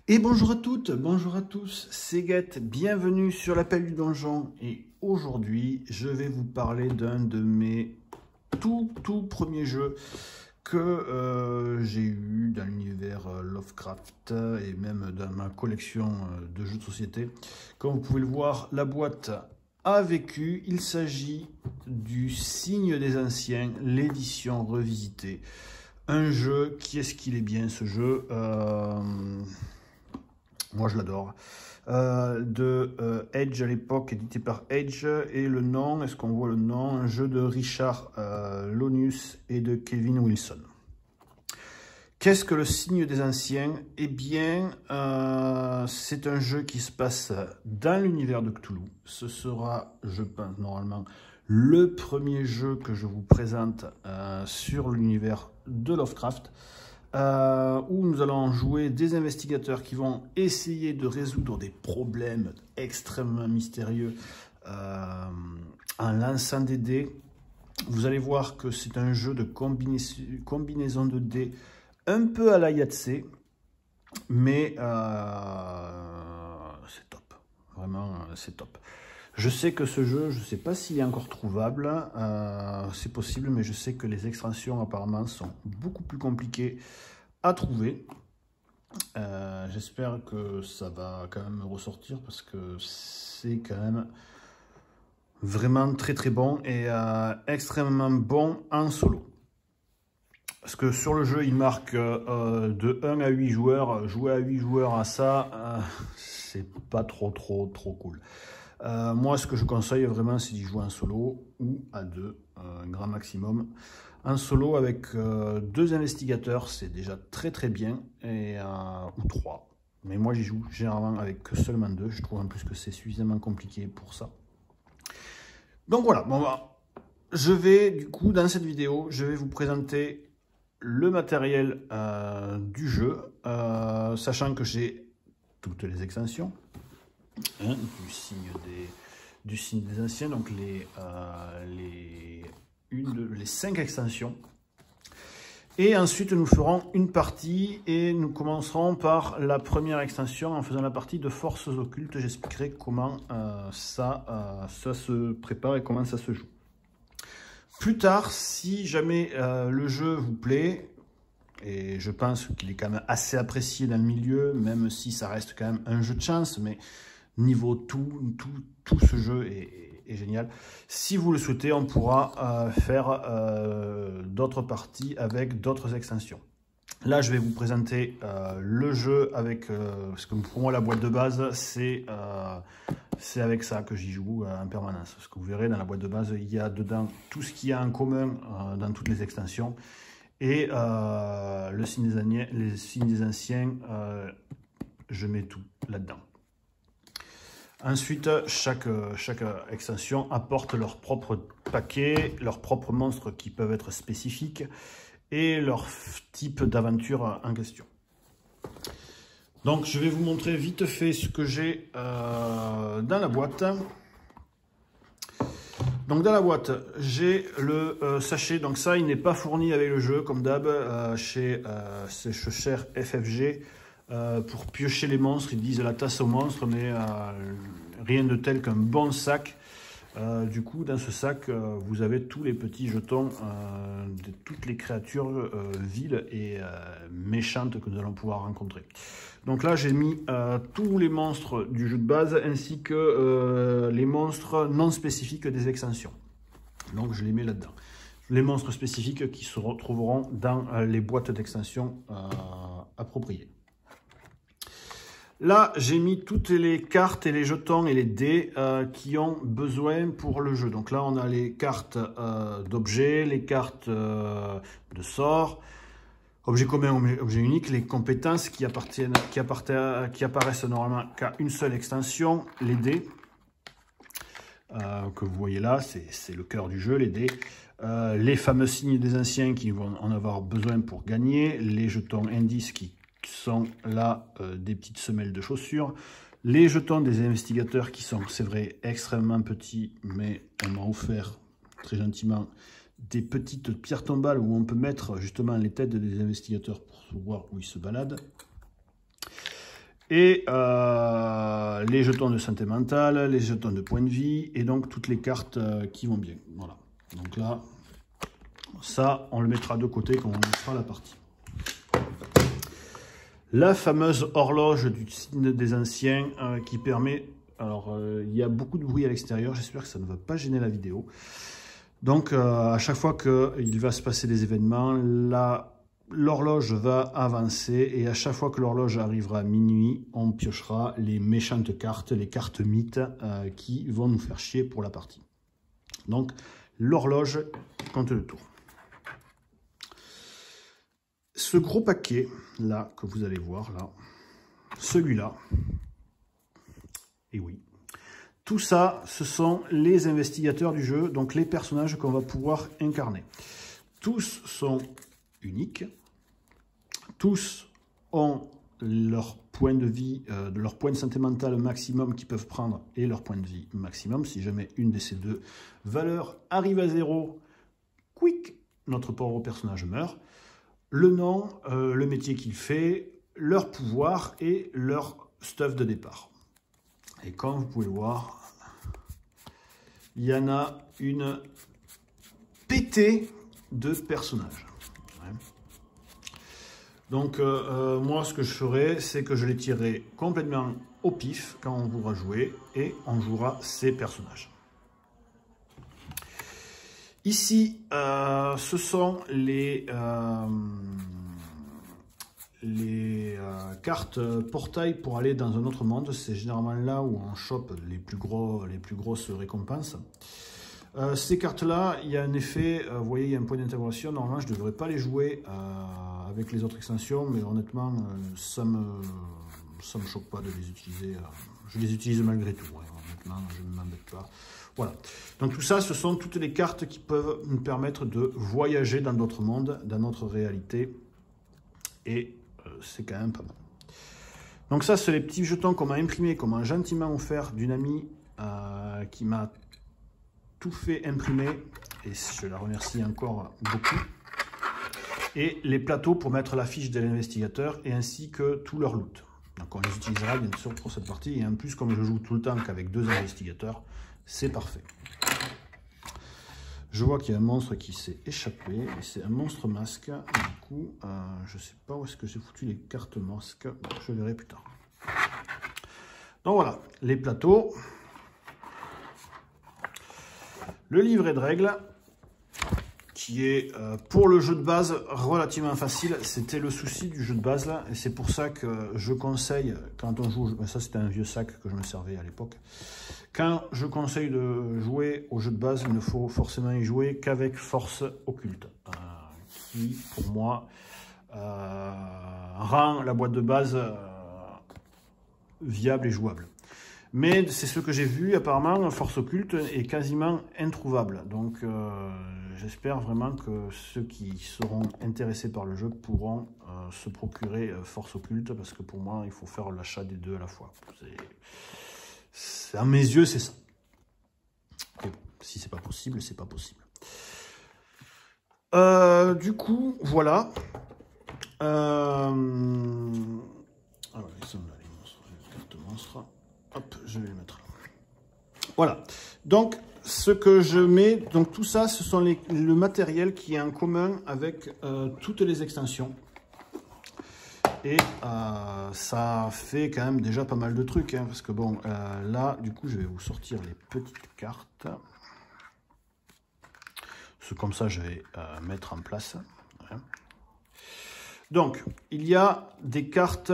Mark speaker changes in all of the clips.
Speaker 1: Et bonjour à toutes, bonjour à tous, c'est Guette, bienvenue sur l'appel du donjon. Et aujourd'hui, je vais vous parler d'un de mes tout premiers jeux que j'ai eu dans l'univers Lovecraft et même dans ma collection de jeux de société. Comme vous pouvez le voir, la boîte a vécu. Il s'agit du Signe des Anciens, l'édition revisitée. Un jeu, qui est-ce qu'il est bien ce jeu moi je l'adore. Edge à l'époque, édité par Edge. Et le nom, est-ce qu'on voit le nom? Un jeu de Richard Lonius et de Kevin Wilson. Qu'est-ce que le Signe des Anciens? Eh bien, c'est un jeu qui se passe dans l'univers de Cthulhu. Ce sera, je pense, normalement, le premier jeu que je vous présente sur l'univers de Lovecraft. Où nous allons jouer des investigateurs qui vont essayer de résoudre des problèmes extrêmement mystérieux en lançant des dés. Vous allez voir que c'est un jeu de combinaison de dés un peu à la Yahtzee, mais c'est top, vraiment c'est top. Je sais que ce jeu, je ne sais pas s'il est encore trouvable, c'est possible, mais je sais que les extensions apparemment sont beaucoup plus compliquées à trouver. J'espère que ça va quand même ressortir parce que c'est quand même vraiment très bon et extrêmement bon en solo. Parce que sur le jeu, il marque de 1 à 8 joueurs. Jouer à 8 joueurs à ça, c'est pas trop cool. Moi, ce que je conseille vraiment, c'est d'y jouer en solo ou à deux, un grand maximum. En solo avec deux investigateurs, c'est déjà très bien, et, ou trois. Mais moi, j'y joue généralement avec seulement deux. Je trouve en plus que c'est suffisamment compliqué pour ça. Donc voilà, bon, je vais du coup, dans cette vidéo, je vais vous présenter le matériel du jeu, sachant que j'ai toutes les extensions. Du signe des anciens, donc les 5 extensions. Et ensuite nous ferons une partie et nous commencerons par la première extension en faisant la partie de forces occultes. J'expliquerai comment ça se prépare et comment ça se joue. Plus tard, si jamais le jeu vous plaît, et je pense qu'il est quand même assez apprécié dans le milieu, même si ça reste quand même un jeu de chance, mais niveau tout ce jeu est génial. Si vous le souhaitez, on pourra faire d'autres parties avec d'autres extensions. Là, je vais vous présenter le jeu avec, parce que pour moi, la boîte de base, c'est avec ça que j'y joue en permanence. Ce que vous verrez, dans la boîte de base, il y a dedans tout ce qu'il y a en commun dans toutes les extensions. Et les signes des anciens, je mets tout là-dedans. Ensuite, chaque extension apporte leur propre paquet, leurs propres monstres qui peuvent être spécifiques et leur type d'aventure en question. Donc, je vais vous montrer vite fait ce que j'ai dans la boîte. Donc, dans la boîte, j'ai le sachet. Donc, ça, il n'est pas fourni avec le jeu, comme d'hab, chez cher FFG. Pour piocher les monstres, ils disent la tasse aux monstres, mais rien de tel qu'un bon sac. Du coup, dans ce sac, vous avez tous les petits jetons de toutes les créatures viles et méchantes que nous allons pouvoir rencontrer. Donc là, j'ai mis tous les monstres du jeu de base ainsi que les monstres non spécifiques des extensions. Donc je les mets là-dedans. Les monstres spécifiques qui se retrouveront dans les boîtes d'extension appropriées. Là, j'ai mis toutes les cartes et les jetons et les dés qui ont besoin pour le jeu. Donc là, on a les cartes d'objets, les cartes de sorts, objets communs, objets uniques, les compétences qui apparaissent normalement qu'à une seule extension, les dés que vous voyez là, c'est le cœur du jeu, les dés. Les fameux signes des anciens qui vont en avoir besoin pour gagner, les jetons indices qui sont là des petites semelles de chaussures, les jetons des investigateurs qui sont, c'est vrai, extrêmement petits, mais on m'a offert très gentiment des petites pierres tombales où on peut mettre justement les têtes des investigateurs pour voir où ils se baladent. Et les jetons de santé mentale, les jetons de points de vie, et donc toutes les cartes qui vont bien. Voilà. Donc là, ça, on le mettra de côté quand on lancera la partie. La fameuse horloge du signe des anciens qui permet... Alors, il y a beaucoup de bruit à l'extérieur, j'espère que ça ne va pas gêner la vidéo. Donc, à chaque fois qu'il va se passer des événements, l'horloge va avancer et à chaque fois que l'horloge arrivera à minuit, on piochera les méchantes cartes, les cartes mythes qui vont nous faire chier pour la partie. Donc, l'horloge compte le tour. Ce gros paquet là que vous allez voir là, celui-là, et oui, tout ça, ce sont les investigateurs du jeu, donc les personnages qu'on va pouvoir incarner. Tous sont uniques, tous ont leur point de vie, leur point de santé mentale maximum qu'ils peuvent prendre et leur point de vie maximum. Si jamais une de ces deux valeurs arrive à 0, quick, notre pauvre personnage meurt. Le nom, le métier qu'il fait, leur pouvoir et leur stuff de départ. Et comme vous pouvez voir, il y en a une pétée de personnages. Ouais. Donc, moi, ce que je ferai, c'est que je les tirerai complètement au pif quand on voudra jouer et on jouera ces personnages. Ici, ce sont les cartes portail pour aller dans un autre monde. C'est généralement là où on chope les plus grosses récompenses. Ces cartes-là, il y a un effet, vous voyez, il y a un point d'interrogation. Normalement, je ne devrais pas les jouer avec les autres extensions, mais honnêtement, ça me choque pas de les utiliser. Je les utilise malgré tout. Ouais, honnêtement, je ne m'embête pas. Voilà. Donc tout ça, ce sont toutes les cartes qui peuvent nous permettre de voyager dans d'autres mondes, dans notre réalité. Et c'est quand même pas mal. Donc ça, c'est les petits jetons qu'on m'a imprimés, qu'on m'a gentiment offert d'une amie qui m'a tout fait imprimer. Et je la remercie encore beaucoup. Et les plateaux pour mettre la fiche de l'investigateur et ainsi que tout leur loot. Donc on les utilisera bien sûr pour cette partie. Et en plus, comme je joue tout le temps qu'avec 2 investigateurs, c'est parfait. Je vois qu'il y a un monstre qui s'est échappé. Et c'est un monstre masque. Du coup, je ne sais pas où est-ce que j'ai foutu les cartes masques. Je verrai plus tard. Donc voilà, les plateaux. Le livret de règles, qui est pour le jeu de base relativement facile. C'était le souci du jeu de base là. Et c'est pour ça que je conseille, quand on joue, ça c'était un vieux sac que je me servais à l'époque. Quand je conseille de jouer au jeu de base, il ne faut forcément y jouer qu'avec force occulte, qui pour moi rend la boîte de base viable et jouable. Mais c'est ce que j'ai vu, apparemment, force occulte est quasiment introuvable. Donc j'espère vraiment que ceux qui seront intéressés par le jeu pourront se procurer force occulte, parce que pour moi, il faut faire l'achat des deux à la fois. À mes yeux, c'est ça. Et bon, si c'est pas possible, c'est pas possible. Du coup, voilà. Alors, ils sont là, les monstres, les cartes monstres. Hop, je vais les mettre là. Voilà. Donc, ce que je mets, donc tout ça, ce sont le matériel qui est en commun avec toutes les extensions. Et ça fait quand même déjà pas mal de trucs, hein, parce que bon, là, du coup, je vais vous sortir les petites cartes. C'est comme ça, je vais mettre en place. Ouais. Donc, il y a des cartes,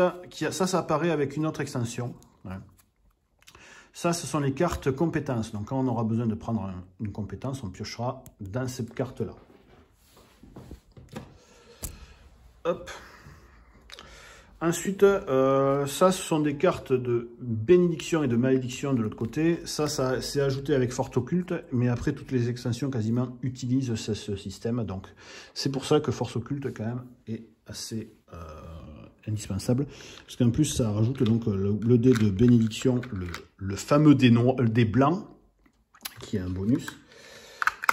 Speaker 1: ça apparaît avec une autre extension. Ouais. Ça, ce sont les cartes compétences. Donc, quand on aura besoin de prendre une compétence, on piochera dans cette carte-là. Hop. Ensuite, ça, ce sont des cartes de bénédiction et de malédiction de l'autre côté. Ça c'est ajouté avec Force Occulte, mais après, toutes les extensions quasiment utilisent ce système. Donc, c'est pour ça que Force Occulte, quand même, est assez indispensable. Parce qu'en plus, ça rajoute donc le dé de bénédiction, le fameux dé blanc, qui est un bonus.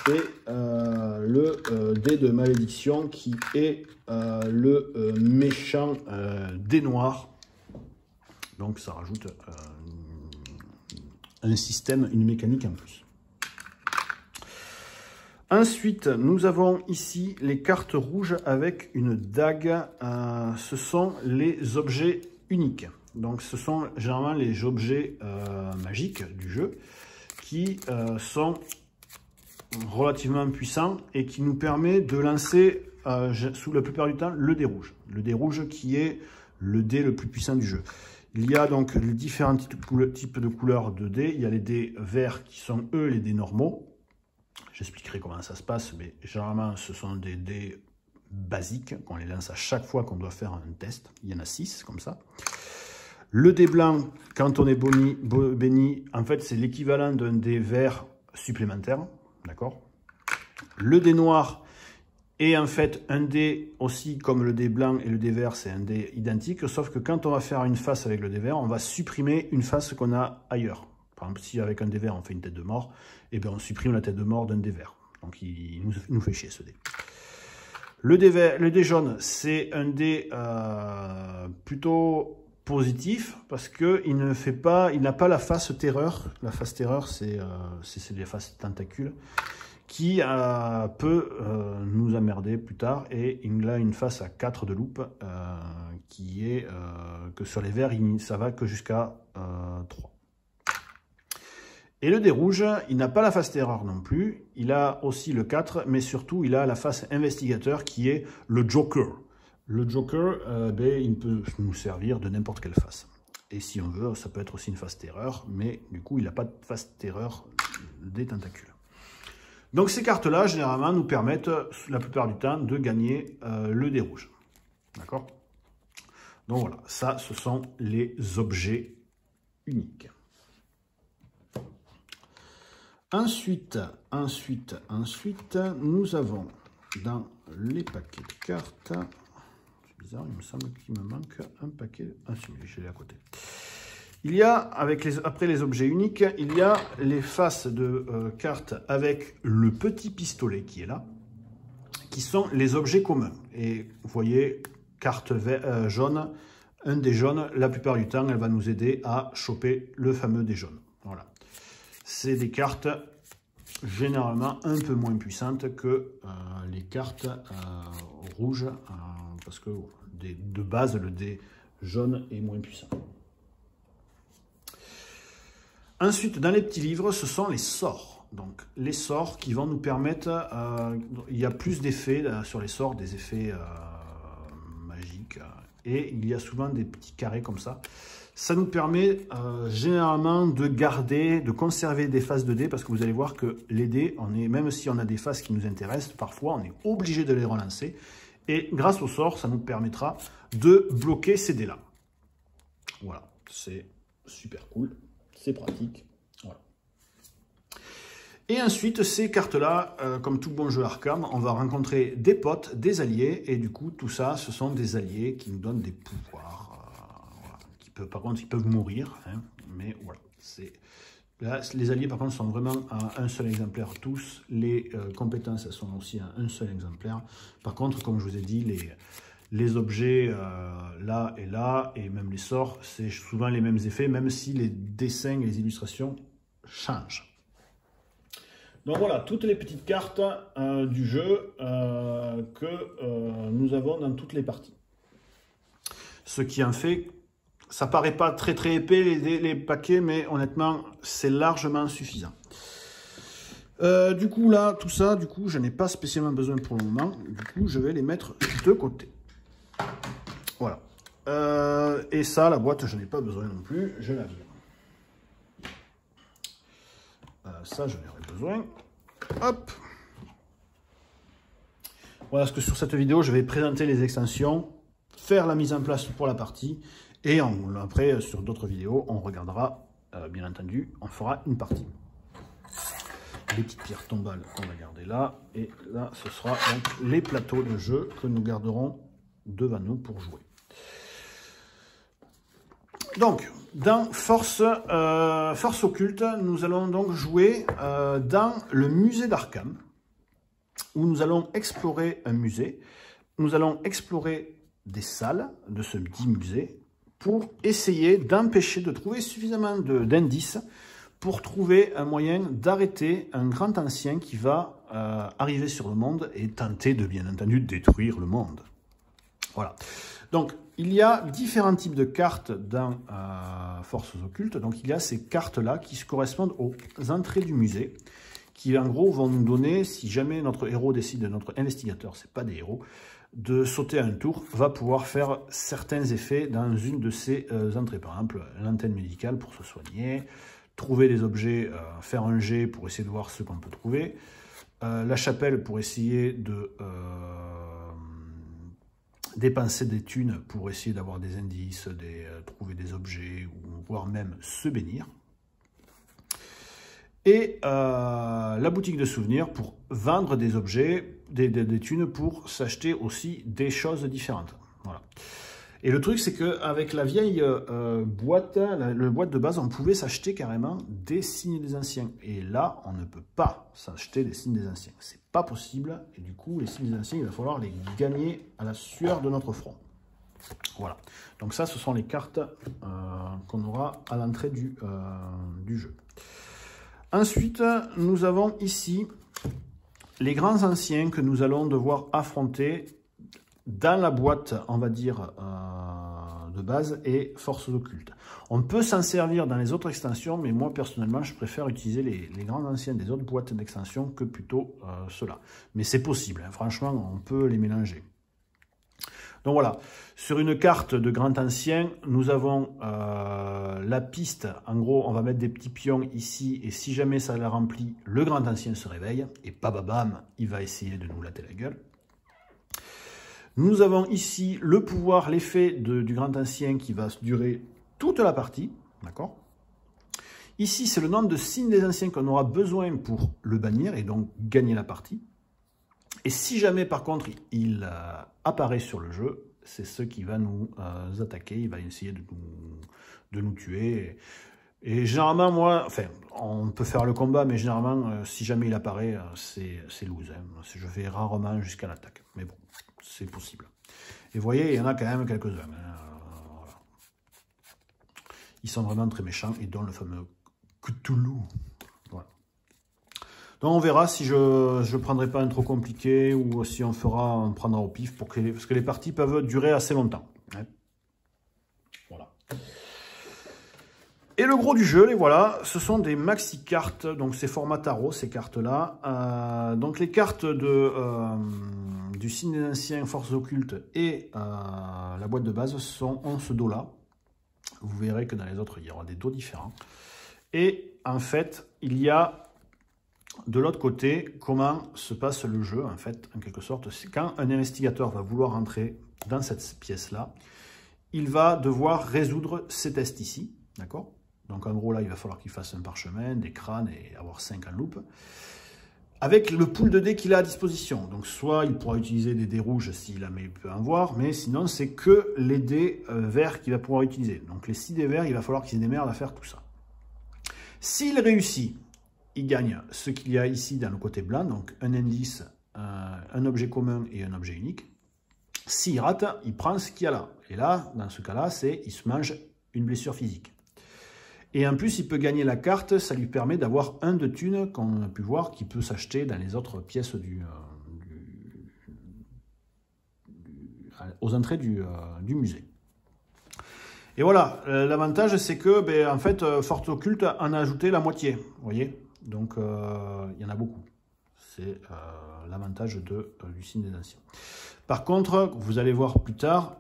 Speaker 1: Et le dé de malédiction qui est le méchant dé noir Donc ça rajoute un système, une mécanique en plus. Ensuite, nous avons ici les cartes rouges avec une dague. Ce sont les objets uniques. Donc ce sont généralement les objets magiques du jeu qui sont relativement puissants et qui nous permet de lancer sous la plupart du temps le dé rouge. Le dé rouge qui est le dé le plus puissant du jeu. Il y a donc les différents types de couleurs de dés. Il y a les dés verts qui sont eux les dés normaux. J'expliquerai comment ça se passe, mais généralement ce sont des dés basiques qu'on les lance à chaque fois qu'on doit faire un test. Il y en a 6 comme ça. Le dé blanc, quand on est béni, en fait c'est l'équivalent d'un dé vert supplémentaire. D'accord. Le dé noir est en fait un dé aussi comme le dé blanc et le dé vert, c'est un dé identique, sauf que quand on va faire une face avec le dé vert, on va supprimer une face qu'on a ailleurs. Par exemple, si avec un dé vert on fait une tête de mort, eh bien on supprime la tête de mort d'un dé vert. Donc il nous fait chier ce dé. Le dé jaune, c'est un dé plutôt positif parce qu'il n'a pas la face terreur. La face terreur, c'est les faces tentacules qui peut nous emmerder plus tard. Et il a une face à 4 de loupe qui est que sur les verts, ça va que jusqu'à 3. Et le dé rouge, il n'a pas la face terreur non plus, il a aussi le 4, mais surtout il a la face investigateur qui est le Joker. Le Joker, il peut nous servir de n'importe quelle face. Et si on veut, ça peut être aussi une face terreur, mais du coup il n'a pas de face terreur des tentacules. Donc ces cartes-là, généralement, nous permettent la plupart du temps de gagner le dé rouge. D'accord? Donc voilà, ça ce sont les objets uniques. Ensuite, nous avons dans les paquets de cartes, c'est bizarre, il me semble qu'il me manque un paquet, celui-là, je l'ai à côté. Il y a, après les objets uniques, il y a les faces de cartes avec le petit pistolet qui est là, qui sont les objets communs. Et vous voyez, carte jaune, un dé jaune, la plupart du temps, elle va nous aider à choper le fameux dé jaune. Voilà. C'est des cartes généralement un peu moins puissantes que les cartes rouges, parce que de base, le dé jaune est moins puissant. Ensuite, dans les petits livres, ce sont les sorts. Donc, les sorts qui vont nous permettre... il y a plus d'effets sur les sorts, des effets magiques. Et il y a souvent des petits carrés comme ça. Ça nous permet généralement de garder, de conserver des faces de dés, parce que vous allez voir que les dés, même si on a des faces qui nous intéressent, parfois on est obligé de les relancer. Et grâce au sort, ça nous permettra de bloquer ces dés-là. Voilà, c'est super cool, c'est pratique. Voilà. Et ensuite, ces cartes-là, comme tout bon jeu Arkham, on va rencontrer des potes, des alliés, et du coup, tout ça, ce sont des alliés qui nous donnent des pouvoirs. Par contre, ils peuvent mourir, hein, mais voilà. Là, les alliés, par contre, sont vraiment à un seul exemplaire tous. Les compétences, elles sont aussi à un seul exemplaire. Par contre, comme je vous ai dit, les objets là, et même les sorts, c'est souvent les mêmes effets, même si les dessins et les illustrations changent. Donc voilà, toutes les petites cartes du jeu que nous avons dans toutes les parties. Ce qui en fait... Ça paraît pas très épais les paquets, mais honnêtement, c'est largement suffisant. Du coup, là, tout ça, du coup, je n'ai pas spécialement besoin pour le moment. Du coup, je vais les mettre de côté. Voilà. Et ça, la boîte, je n'ai pas besoin non plus. Je la vire. Ça, j'en aurai besoin. Hop. Voilà, parce que sur cette vidéo, je vais présenter les extensions, faire la mise en place pour la partie. Et après, sur d'autres vidéos, on regardera, bien entendu, on fera une partie. Les petites pierres tombales qu'on va garder là. Et là, ce sera donc les plateaux de jeu que nous garderons devant nous pour jouer. Donc, dans Force Occulte, nous allons donc jouer dans le musée d'Arkham, où nous allons explorer un musée. Nous allons explorer des salles de ce dit musée, pour essayer d'empêcher de trouver suffisamment d'indices pour trouver un moyen d'arrêter un grand ancien qui va arriver sur le monde et tenter de, bien entendu, détruire le monde. Voilà. Donc, il y a différents types de cartes dans Forces Occultes. Donc, il y a ces cartes-là qui correspondent aux entrées du musée, qui, en gros, vont nous donner, si jamais notre héros décide, notre investigateur, c'est pas des héros, de sauter à un tour, va pouvoir faire certains effets dans une de ces entrées. Par exemple, l'antenne médicale pour se soigner, trouver des objets, faire un jet pour essayer de voir ce qu'on peut trouver, la chapelle pour essayer de dépenser des thunes pour essayer d'avoir des indices, trouver des objets, ou voire même se bénir. Et la boutique de souvenirs pour vendre des objets, des thunes pour s'acheter aussi des choses différentes. Voilà. Et le truc, c'est qu'avec la vieille boîte, le boîte de base, on pouvait s'acheter carrément des signes des anciens. Et là, on ne peut pas s'acheter des signes des anciens. C'est pas possible. Et du coup, les signes des anciens, il va falloir les gagner à la sueur de notre front. Voilà. Donc ça, ce sont les cartes qu'on aura à l'entrée du jeu. Ensuite, nous avons ici les grands anciens que nous allons devoir affronter dans la boîte, on va dire, de base et Forces Occultes. On peut s'en servir dans les autres extensions, mais moi, personnellement, je préfère utiliser les grands anciens des autres boîtes d'extension que plutôt ceux-là. Mais c'est possible, hein, franchement, on peut les mélanger. Donc voilà, sur une carte de grand ancien, nous avons la piste. En gros, on va mettre des petits pions ici, et si jamais ça la remplit, le grand ancien se réveille, et bababam, il va essayer de nous latter la gueule. Nous avons ici le pouvoir, l'effet du grand ancien qui va durer toute la partie, d'accord? Ici, c'est le nombre de signes des anciens qu'on aura besoin pour le bannir, et donc gagner la partie. Et si jamais, par contre, il apparaît sur le jeu, c'est ce qui va nous attaquer, il va essayer de nous tuer. Et généralement, moi, enfin, on peut faire le combat, mais généralement, si jamais il apparaît, c'est lose. Hein. Je vais rarement jusqu'à l'attaque. Mais bon, c'est possible. Et vous voyez, il y en a quand même quelques-uns. Hein. Voilà. Ils sont vraiment très méchants, et dont le fameux Cthulhu. Voilà. Donc on verra si je ne prendrai pas un trop compliqué, ou si on prendra au pif, parce que les parties peuvent durer assez longtemps. Hein. Voilà. Et le gros du jeu, les voilà, ce sont des maxi-cartes, donc c'est format tarot, ces cartes-là. Donc les cartes du signe des anciens, Forces Occultes et la boîte de base ont ce dos-là. Vous verrez que dans les autres, il y aura des dos différents. Et en fait, il y a de l'autre côté comment se passe le jeu, en fait, en quelque sorte. C'est quand un investigateur va vouloir entrer dans cette pièce-là, il va devoir résoudre ces tests ici, d'accord ? Donc en gros là, il va falloir qu'il fasse un parchemin, des crânes et avoir 5 en loupe. Avec le pool de dés qu'il a à disposition. Donc soit il pourra utiliser des dés rouges s'il peut en voir, mais sinon c'est que les dés verts qu'il va pouvoir utiliser. Donc les 6 dés verts, il va falloir qu'il se démerde à faire tout ça. S'il réussit, il gagne ce qu'il y a ici dans le côté blanc, donc un indice, un objet commun et un objet unique. S'il rate, il prend ce qu'il y a là. Et là, dans ce cas-là, il se mange une blessure physique. Et en plus, il peut gagner la carte, ça lui permet d'avoir un de thunes, qu'on a pu voir, qui peut s'acheter dans les autres pièces aux entrées du musée. Et voilà, l'avantage, c'est que, en fait, Forces Occultes en a ajouté la moitié, vous voyez. Donc, il y en a beaucoup. C'est l'avantage du signe des anciens. Par contre, vous allez voir plus tard,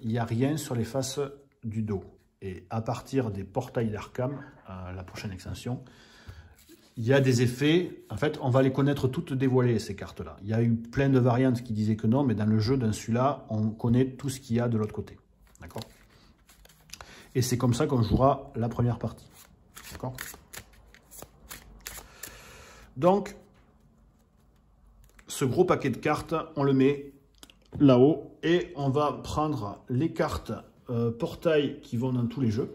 Speaker 1: il n'y a rien sur les faces du dos. Et à partir des portails d'Arkham, la prochaine extension, il y a des effets. En fait, on va les connaître toutes dévoilées, ces cartes-là. Il y a eu plein de variantes qui disaient que non, mais dans le jeu, dans celui-là, on connaît tout ce qu'il y a de l'autre côté. D'accord ? Et c'est comme ça qu'on jouera la première partie. D'accord ? Donc, ce gros paquet de cartes, on le met là-haut et on va prendre les cartes portail qui vont dans tous les jeux,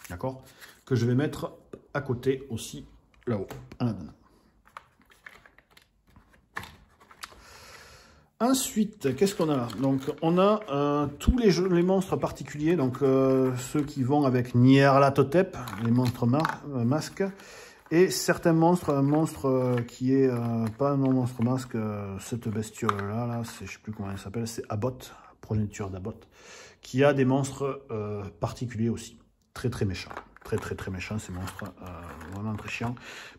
Speaker 1: d'accord, que je vais mettre à côté aussi là-haut. Ensuite, qu'est-ce qu'on a là? Donc, on a tous les monstres particuliers, donc ceux qui vont avec Nyarlathotep, les monstres masques, et certains monstres, un monstre qui est pas un monstre masque, cette bestiole-là, là, je ne sais plus comment elle s'appelle, c'est Abot, progéniture d'Abot, qui a des monstres particuliers aussi, très très méchants. Très méchants ces monstres, vraiment très chiants.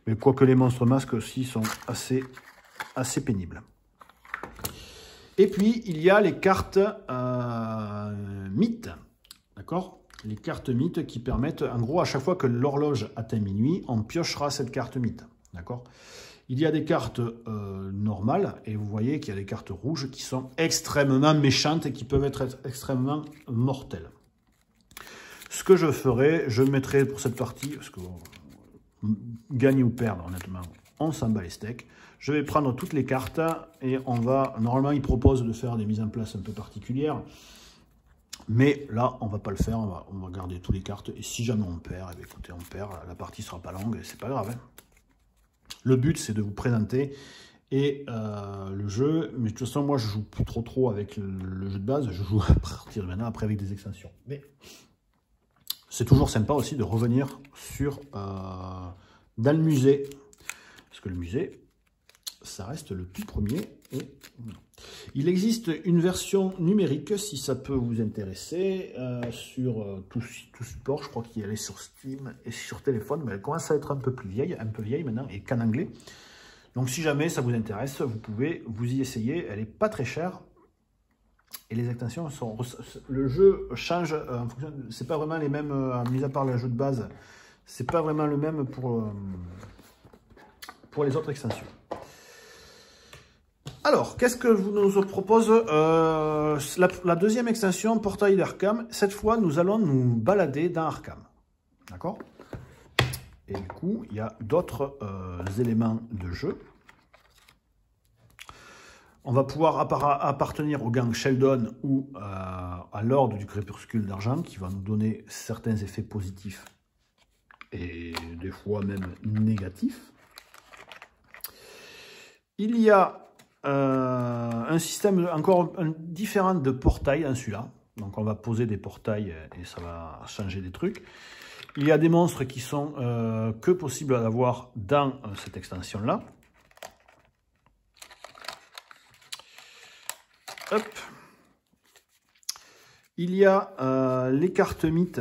Speaker 1: Mais quoique les monstres masques aussi sont assez pénibles. Et puis, il y a les cartes mythes, d'accord? Les cartes mythes qui permettent, en gros, à chaque fois que l'horloge atteint minuit, on piochera cette carte mythe, d'accord? Il y a des cartes normales, et vous voyez qu'il y a des cartes rouges qui sont extrêmement méchantes et qui peuvent être extrêmement mortelles. Ce que je ferai, je mettrai pour cette partie, parce que gagner ou perdre, honnêtement, on s'en bat les steaks. Je vais prendre toutes les cartes et on va... Normalement, il propose de faire des mises en place un peu particulières. Mais là, on ne va pas le faire. On va garder toutes les cartes. Et si jamais on perd, eh bien, écoutez, on perd. La partie ne sera pas longue et c'est pas grave. Hein. Le but, c'est de vous présenter et le jeu. Mais de toute façon, moi, je joue plus trop avec le jeu de base. Je joue à partir de maintenant, après avec des extensions. Mais c'est toujours sympa aussi de revenir sur dans le musée. Parce que le musée... ça reste le tout premier. Et il existe une version numérique, si ça peut vous intéresser, sur tout support. Je crois qu'il est sur Steam et sur téléphone, mais elle commence à être un peu vieille maintenant, et qu'en anglais. Donc si jamais ça vous intéresse, vous pouvez vous y essayer. Elle n'est pas très chère. Et les extensions sont... Le jeu change en fonction... C'est pas vraiment les mêmes, mis à part le jeu de base, c'est pas vraiment le même pour les autres extensions. Alors, qu'est-ce que je nous propose la deuxième extension, Portail d'Arkham. Cette fois, nous allons nous balader dans Arkham. D'accord? Et du coup, il y a d'autres éléments de jeu. On va pouvoir appartenir au gang Sheldon ou à l'ordre du crépuscule d'argent, qui va nous donner certains effets positifs et des fois même négatifs. Il y a un système encore différent de portail dans celui-là. Donc on va poser des portails et ça va changer des trucs. Il y a des monstres qui sont que possibles d'avoir dans cette extension-là. Hop. Il y a les cartes mythes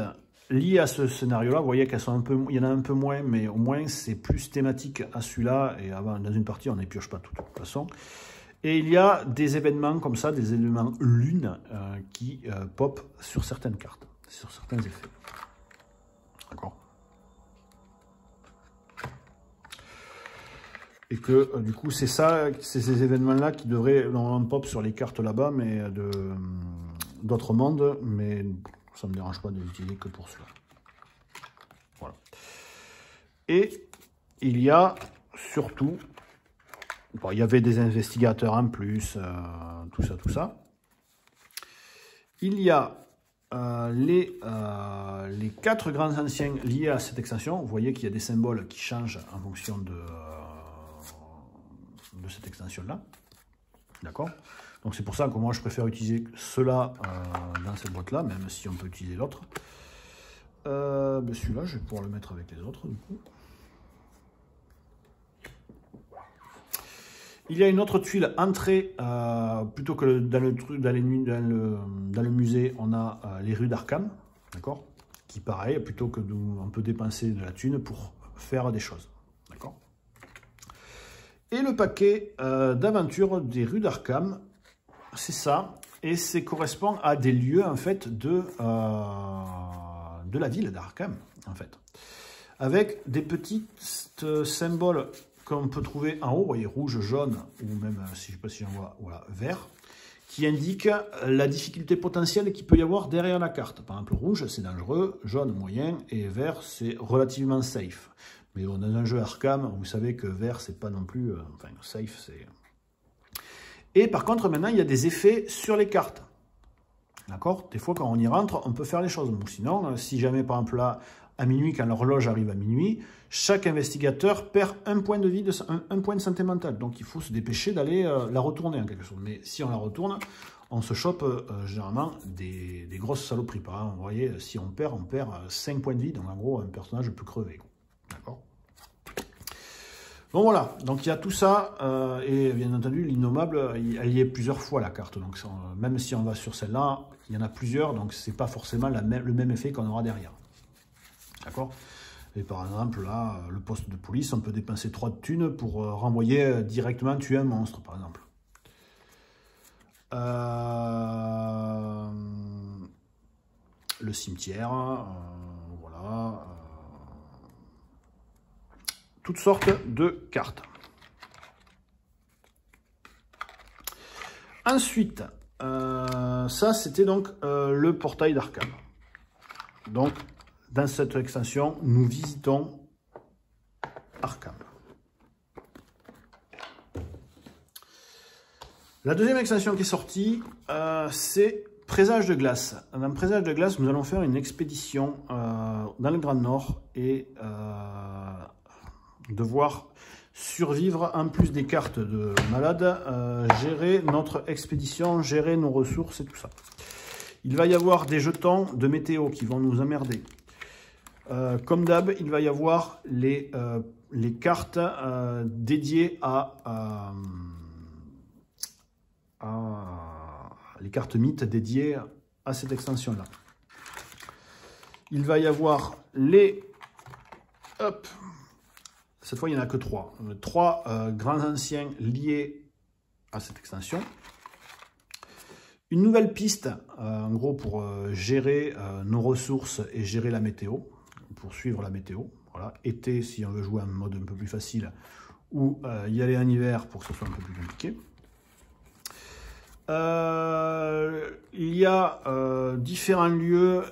Speaker 1: liées à ce scénario-là. Vous voyez qu'elles sont un peu, il y en a un peu moins, mais au moins c'est plus thématique à celui-là. Et avant, dans une partie, on ne pioche pas tout de toute façon. Et il y a des événements comme ça, des éléments lune qui pop sur certaines cartes, sur certains effets. D'accord. Et que du coup, c'est ça, c'est ces événements-là qui devraient normalement pop sur les cartes là-bas, mais d'autres mondes, mais ça ne me dérange pas de l'utiliser que pour cela. Voilà. Et il y a surtout, bon, il y avait des investigateurs en plus, tout ça. Il y a les 4 grands anciens liés à cette extension. Vous voyez qu'il y a des symboles qui changent en fonction de cette extension-là. D'accord? Donc c'est pour ça que moi je préfère utiliser cela dans cette boîte-là, même si on peut utiliser l'autre. Celui-là, je vais pouvoir le mettre avec les autres, du coup. Il y a une autre tuile entrée, plutôt que dans le musée, on a les rues d'Arkham, d'accord? Qui pareil, plutôt que on peut dépenser de la thune pour faire des choses, d'accord? Et le paquet d'aventure des rues d'Arkham, c'est ça, et ça correspond à des lieux en fait de la ville d'Arkham, en fait, avec des petits symboles qu'on peut trouver en haut, vous voyez, rouge, jaune, ou même, si je ne sais pas si j'en vois, voilà, vert, qui indique la difficulté potentielle qu'il peut y avoir derrière la carte. Par exemple, rouge, c'est dangereux, jaune, moyen, et vert, c'est relativement safe. Mais bon, dans un jeu Arkham, vous savez que vert, c'est pas non plus... enfin, safe, c'est... Et par contre, maintenant, il y a des effets sur les cartes. D'accord? Des fois, quand on y rentre, on peut faire les choses. Ou sinon, si jamais, par exemple, là, à minuit, quand l'horloge arrive à minuit, chaque investigateur perd un point de vie, un point de santé mentale. Donc il faut se dépêcher d'aller la retourner en quelque sorte. Mais si on la retourne, on se chope généralement des grosses saloperies. Par exemple, vous voyez, si on perd 5 points de vie. Donc en gros, un personnage peut crever. D'accord. Donc voilà, donc il y a tout ça, et bien entendu, l'innommable, elle y est plusieurs fois la carte. Donc même si on va sur celle-là, il y en a plusieurs, donc c'est pas forcément le même effet qu'on aura derrière. D'accord. Et par exemple, là, le poste de police, on peut dépenser 3 de thunes pour renvoyer directement tuer un monstre, par exemple. Le cimetière, voilà. Toutes sortes de cartes. Ensuite, ça c'était donc le portail d'Arkham. Donc, dans cette extension, nous visitons Arkham. La deuxième extension qui est sortie, c'est Présage de glace. Dans Présage de glace, nous allons faire une expédition dans le Grand Nord et devoir survivre, en plus des cartes de malade, gérer notre expédition, gérer nos ressources et tout ça. Il va y avoir des jetons de météo qui vont nous emmerder. Comme d'hab, il va y avoir les cartes dédiées les cartes mythes dédiées à cette extension-là. Il va y avoir les... Hop, cette fois, il n'y en a que 3. 3 grands anciens liés à cette extension. Une nouvelle piste, en gros, pour gérer nos ressources et gérer la météo, pour suivre la météo. Voilà. Été, si on veut jouer en mode un peu plus facile, ou y aller en hiver pour que ce soit un peu plus compliqué. Il y a différents lieux,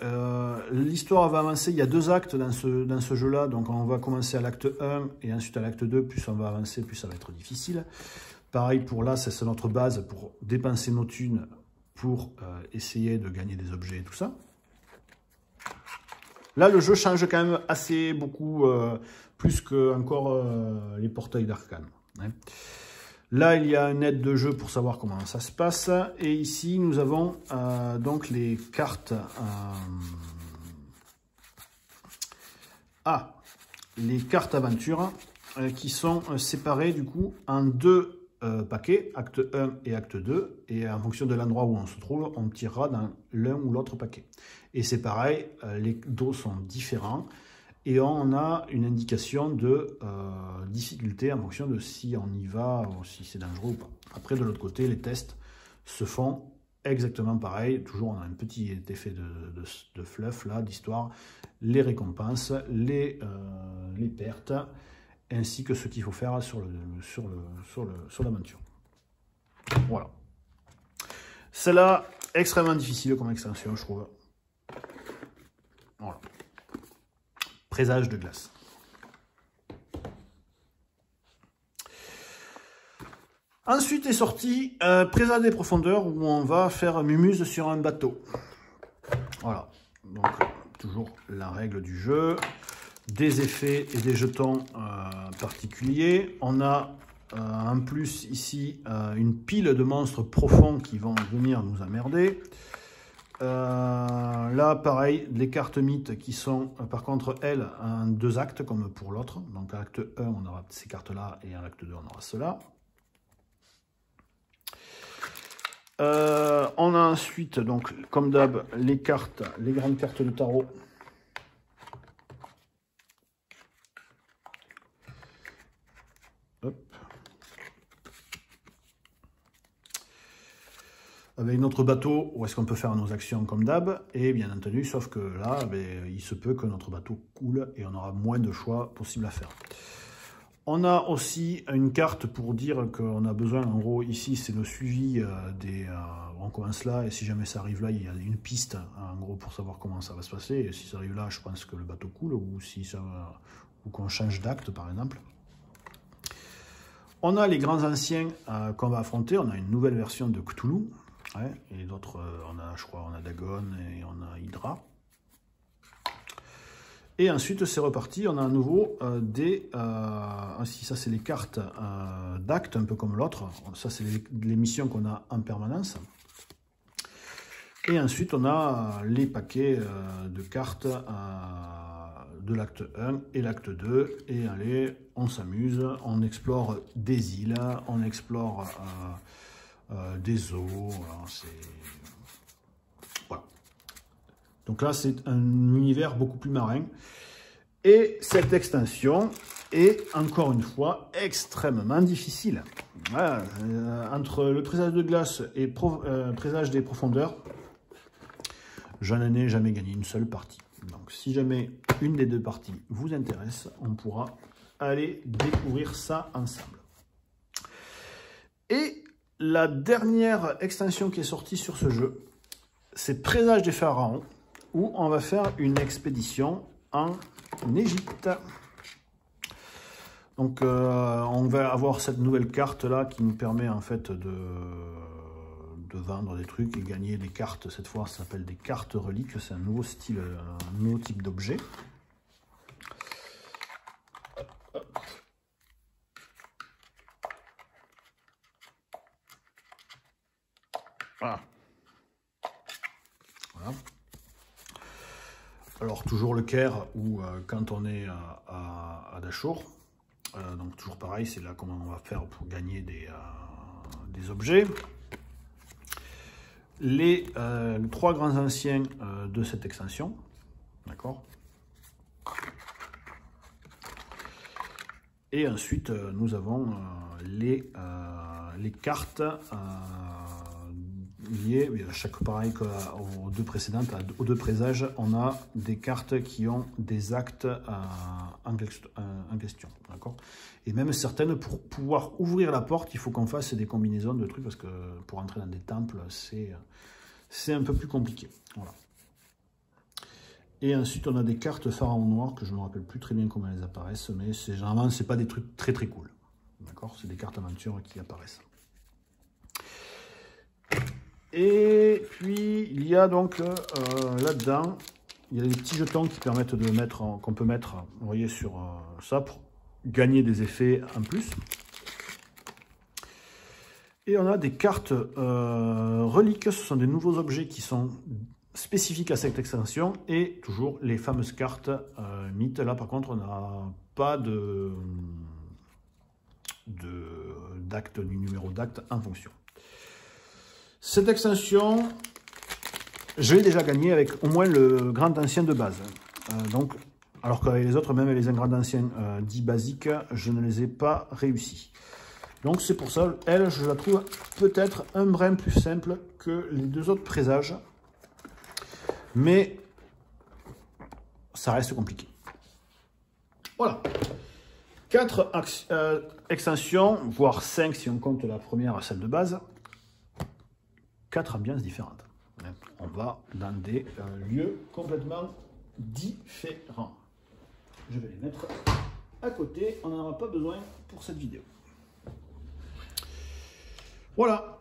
Speaker 1: l'histoire va avancer, il y a 2 actes dans ce jeu-là, donc on va commencer à l'acte 1 et ensuite à l'acte 2, plus on va avancer, plus ça va être difficile. Pareil pour là, c'est notre base pour dépenser nos thunes, pour essayer de gagner des objets et tout ça. Là, le jeu change quand même assez beaucoup, plus que encore les portails d'Arkham. Hein. Là, il y a une aide de jeu pour savoir comment ça se passe. Et ici, nous avons donc les cartes... les cartes aventure qui sont séparées du coup en 2 paquets, acte 1 et acte 2. Et en fonction de l'endroit où on se trouve, on tirera dans l'un ou l'autre paquet. Et c'est pareil, les dos sont différents. Et on a une indication de difficulté en fonction de si on y va, ou si c'est dangereux ou pas. Après, de l'autre côté, les tests se font exactement pareil. Toujours, on a un petit effet de fluff, là, d'histoire. Les récompenses, les pertes, ainsi que ce qu'il faut faire sur l'aventure. Voilà. Celle-là, extrêmement difficile comme extension, je trouve. Voilà. Présage de glace. Ensuite est sorti Présage des profondeurs, où on va faire mumuse sur un bateau. Voilà. Donc, toujours la règle du jeu. Des effets et des jetons particuliers. On a en plus ici une pile de monstres profonds qui vont venir nous emmerder. Là, pareil, les cartes mythes qui sont, par contre, elles, en 2 actes, comme pour l'autre. Donc, à l'acte 1, on aura ces cartes-là, et à l'acte 2, on aura cela. On a ensuite, donc, comme d'hab, les cartes, les grandes cartes de tarot. Hop. Avec notre bateau, où est-ce qu'on peut faire nos actions comme d'hab, et bien entendu, sauf que là, il se peut que notre bateau coule et on aura moins de choix possibles à faire. On a aussi une carte pour dire qu'on a besoin, en gros, ici, c'est le suivi on commence là, et si jamais ça arrive là, il y a une piste, en gros, pour savoir comment ça va se passer, et si ça arrive là, je pense que le bateau coule, ou qu'on change d'acte, par exemple. On a les grands anciens qu'on va affronter, on a une nouvelle version de Cthulhu. Ouais, et d'autres, je crois, on a Dagon et on a Hydra. Et ensuite, c'est reparti. On a à nouveau des... si ça, c'est les cartes d'actes, un peu comme l'autre. Ça, c'est les missions qu'on a en permanence. Et ensuite, on a les paquets de cartes de l'acte 1 et l'acte 2. Et allez, on s'amuse, on explore des îles, on explore des eaux. Voilà. Donc là, c'est un univers beaucoup plus marin. Et cette extension est, encore une fois, extrêmement difficile. Voilà. Entre le présage de glace et présage des profondeurs, je n'en ai jamais gagné une seule partie. Donc, si jamais une des deux parties vous intéresse, on pourra aller découvrir ça ensemble. Et la dernière extension qui est sortie sur ce jeu, c'est Présage des pharaons, où on va faire une expédition en Égypte. Donc, on va avoir cette nouvelle carte là qui nous permet en fait de vendre des trucs et gagner des cartes. Cette fois, ça s'appelle des cartes reliques. C'est un nouveau style, un nouveau type d'objet. Voilà. Voilà. Alors, toujours le Caire ou quand on est à Dashur. Donc, toujours pareil, c'est là comment on va faire pour gagner des objets. Les 3 grands anciens de cette extension, d'accord. Et ensuite, nous avons les cartes liées, chaque pareil qu'aux deux précédentes, aux deux présages, on a des cartes qui ont des actes en question, d'accord. Et même certaines, pour pouvoir ouvrir la porte, il faut qu'on fasse des combinaisons de trucs, parce que pour entrer dans des temples, c'est un peu plus compliqué. Voilà. Et ensuite, on a des cartes pharaon noir, que je ne me rappelle plus très bien comment elles apparaissent, mais généralement, ce n'est pas des trucs très très cool. D'accord, c'est des cartes aventure qui apparaissent. Et puis, il y a donc là-dedans, il y a des petits jetons qui permettent de mettre, qu'on peut mettre, vous voyez, sur ça, pour gagner des effets en plus. Et on a des cartes reliques, ce sont des nouveaux objets qui sont spécifiques à cette extension, et toujours les fameuses cartes mythes. Là, par contre, on n'a pas d'acte, du numéro d'acte en fonction. Cette extension, je l'ai déjà gagnée avec au moins le grand ancien de base. Donc, alors qu'avec les autres, même les grands anciens dits basiques, je ne les ai pas réussi. Donc c'est pour ça, elle, je la trouve peut-être un brin plus simple que les deux autres présages. Mais ça reste compliqué. Voilà. 4 extensions, voire 5 si on compte la première, celle de base. 4 ambiances différentes. On va dans des lieux complètement différents. Je vais les mettre à côté, on n'en aura pas besoin pour cette vidéo. Voilà.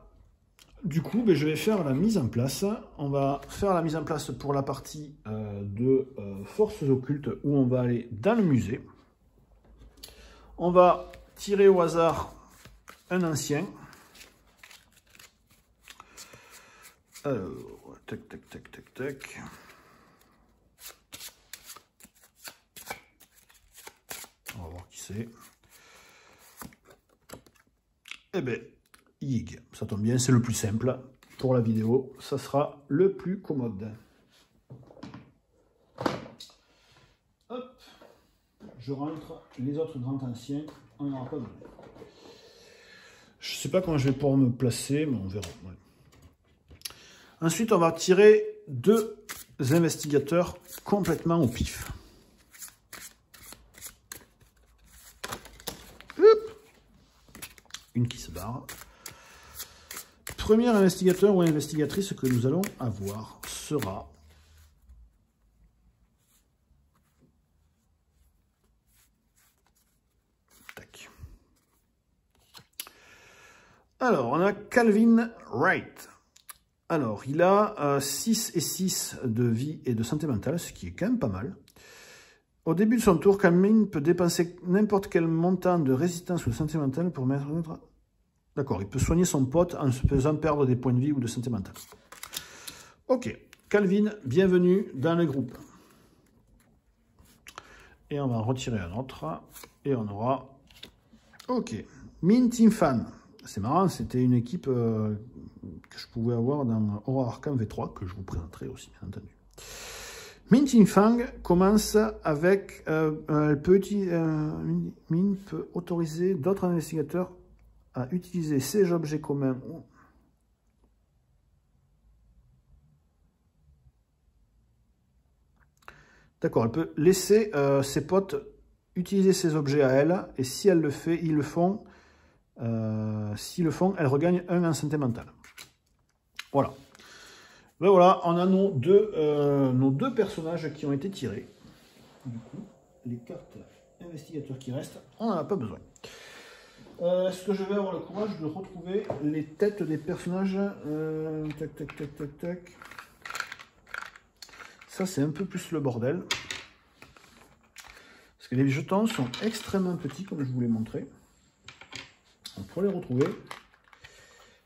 Speaker 1: Du coup, je vais faire la mise en place. On va faire la mise en place pour la partie de forces occultes, où on va aller dans le musée. On va tirer au hasard un ancien. Alors, tac, tac, tac, tac, tac. On va voir qui c'est. Eh bien, Yig, ça tombe bien, c'est le plus simple. Pour la vidéo, ça sera le plus commode. Hop, je rentre les autres grands anciens, on n'en aura pas besoin. Je ne sais pas comment je vais pouvoir me placer, mais on verra. Ouais. Ensuite, on va tirer 2 investigateurs complètement au pif. Hop. Une qui se barre. Premier investigateur ou investigatrice que nous allons avoir sera... Tac. Alors, on a Calvin Wright. Alors, il a 6 et 6 de vie et de santé mentale, ce qui est quand même pas mal. Au début de son tour, Camille peut dépenser n'importe quel montant de résistance ou de santé mentale pour mettre... D'accord, il peut soigner son pote en se faisant perdre des points de vie ou de santé mentale. Ok, Calvin, bienvenue dans le groupe. Et on va en retirer un autre. Et on aura... Ok, Min Team Fan. C'est marrant, c'était une équipe que je pouvais avoir dans Horror Arkham V3, que je vous présenterai aussi, bien entendu. Min Team Fang commence avec... Min peut autoriser d'autres investigateurs à utiliser ces objets communs. D'accord, elle peut laisser ses potes utiliser ces objets à elle, et si elle le fait, ils le font. S'ils le font, elle regagne 1 en santé mentale. Voilà. Ben voilà, on a nos deux personnages qui ont été tirés. Du coup, les cartes investigateurs qui restent, on n'en a pas besoin. Est-ce que je vais avoir le courage de retrouver les têtes des personnages? Tac, tac, tac, tac, tac. Ça, c'est un peu plus le bordel. Parce que les jetons sont extrêmement petits, comme je vous l'ai montré. Donc, pour les retrouver,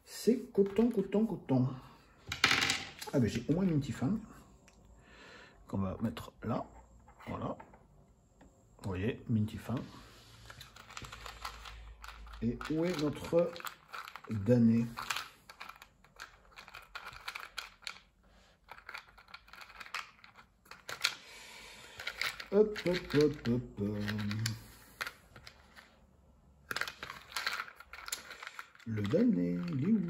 Speaker 1: c'est coton, coton, coton. Ah ben, j'ai au moins une petite fin qu'on va mettre là. Voilà. Vous voyez, Mintifin. Et où est notre damné? Hop, hop, hop, hop. Le damné, il est où?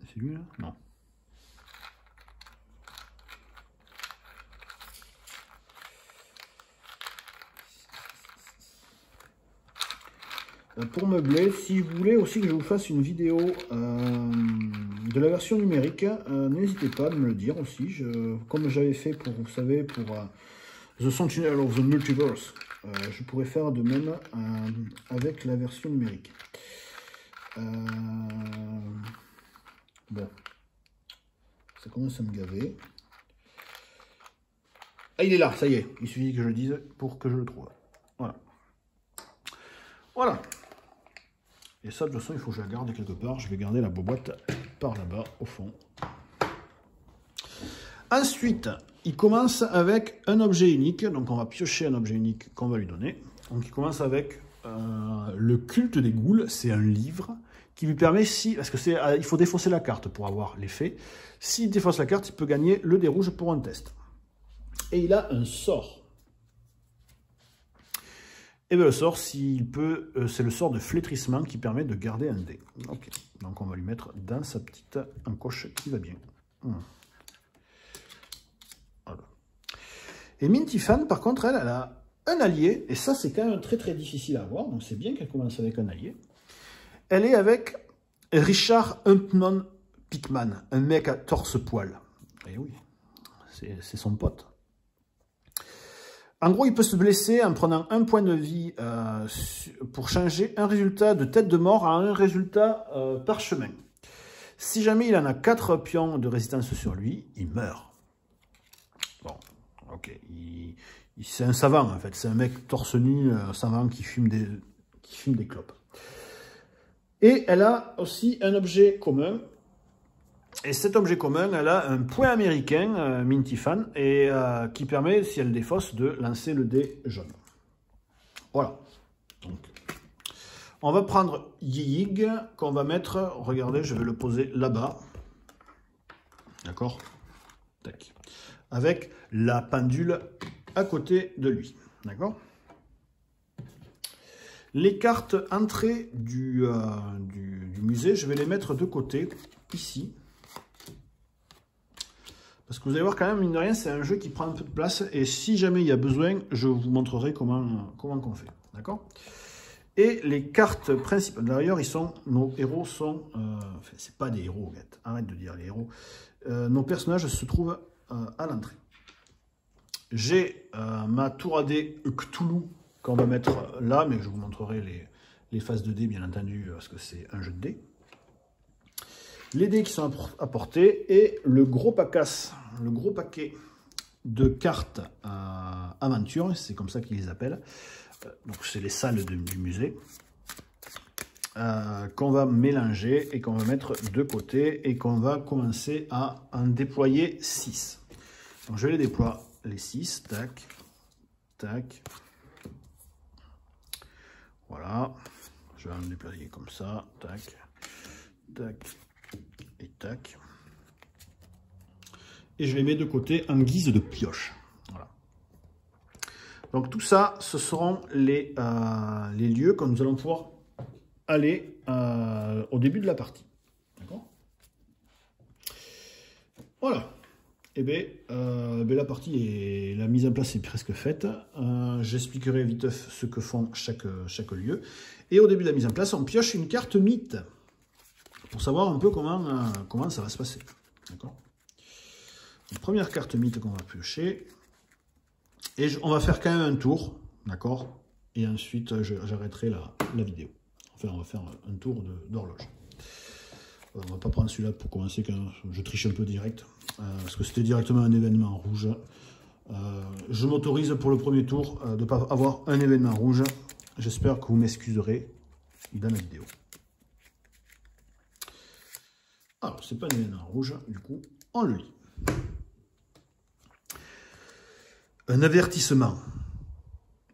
Speaker 1: C'est lui là? Non. Pour meubler, si vous voulez aussi que je vous fasse une vidéo de la version numérique, n'hésitez pas à me le dire aussi. Comme j'avais fait pour, vous savez, pour The Sentinel of the Multiverse, je pourrais faire de même avec la version numérique. Bon, ça commence à me gaver. Ah, il est là, ça y est. Il suffit que je le dise pour que je le trouve. Voilà. Voilà. Et ça, de toute façon, il faut que je la garde quelque part. Je vais garder la boîte par là-bas, au fond. Ensuite, il commence avec un objet unique. Donc, on va piocher un objet unique qu'on va lui donner. Donc, il commence avec le culte des ghouls. C'est un livre qui lui permet, parce que il faut défausser la carte pour avoir l'effet. S'il défausse la carte, il peut gagner le dé rouge pour un test. Et il a un sort. Et bien le sort, s'il peut, c'est le sort de flétrissement qui permet de garder un dé. Ok, donc on va lui mettre dans sa petite encoche qui va bien. Voilà. Et Mintifan, par contre, elle a un allié, et ça c'est quand même très très difficile à avoir, donc c'est bien qu'elle commence avec un allié. Elle est avec Richard Humpnon Pickman, un mec à torse-poil. Et oui, c'est son pote. En gros, il peut se blesser en prenant un point de vie pour changer un résultat de tête de mort à un résultat parchemin. Si jamais il en a 4 pions de résistance sur lui, il meurt. Bon, ok. C'est un savant, en fait. C'est un mec torse nu, savant qui fume des clopes. Et elle a aussi un objet commun. Et cet objet commun, elle a un point américain, Mintifan, et qui permet, si elle défausse, de lancer le dé jaune. Voilà. Donc, on va prendre Yig, qu'on va mettre, regardez, je vais le poser là-bas. D'accord? Tac. Avec la pendule à côté de lui. D'accord? Les cartes entrée du musée, je vais les mettre de côté, ici. Parce que vous allez voir quand même, mine de rien, c'est un jeu qui prend un peu de place. Et si jamais il y a besoin, je vous montrerai comment on fait. D'accord? Et les cartes principales, d'ailleurs, nos héros sont... enfin, c'est pas des héros, arrête de dire les héros. Nos personnages se trouvent à l'entrée. J'ai ma tour à dés Cthulhu qu'on va mettre là, mais je vous montrerai les phases de dés, bien entendu, parce que c'est un jeu de dés. les dés qui sont apportés et le gros paquet de cartes aventure, c'est comme ça qu'ils les appellent. Donc c'est les salles du musée. Qu'on va mélanger et qu'on va mettre de côté et qu'on va commencer à en déployer 6. Donc je les déploie les 6, tac, tac. Voilà, je vais en déployer comme ça, tac, tac et tac. Et je les mets de côté en guise de pioche. Voilà. Donc tout ça, ce seront les lieux que nous allons pouvoir aller au début de la partie. D'accord? Voilà. Et bien, la partie et la mise en place est presque faite. J'expliquerai vite ce que font chaque lieu. Et au début de la mise en place, on pioche une carte mythe pour savoir un peu comment ça va se passer. D'accord? Première carte mythe qu'on va piocher. Et on va faire quand même un tour. D'accord? Et ensuite, j'arrêterai la vidéo. Enfin, on va faire un tour d'horloge. On va pas prendre celui-là pour commencer, quand je triche un peu direct. Parce que c'était directement un événement rouge. Je m'autorise pour le premier tour de ne pas avoir un événement rouge. J'espère que vous m'excuserez dans la vidéo. Alors, c'est pas un événement rouge, du coup, on le lit. Un avertissement.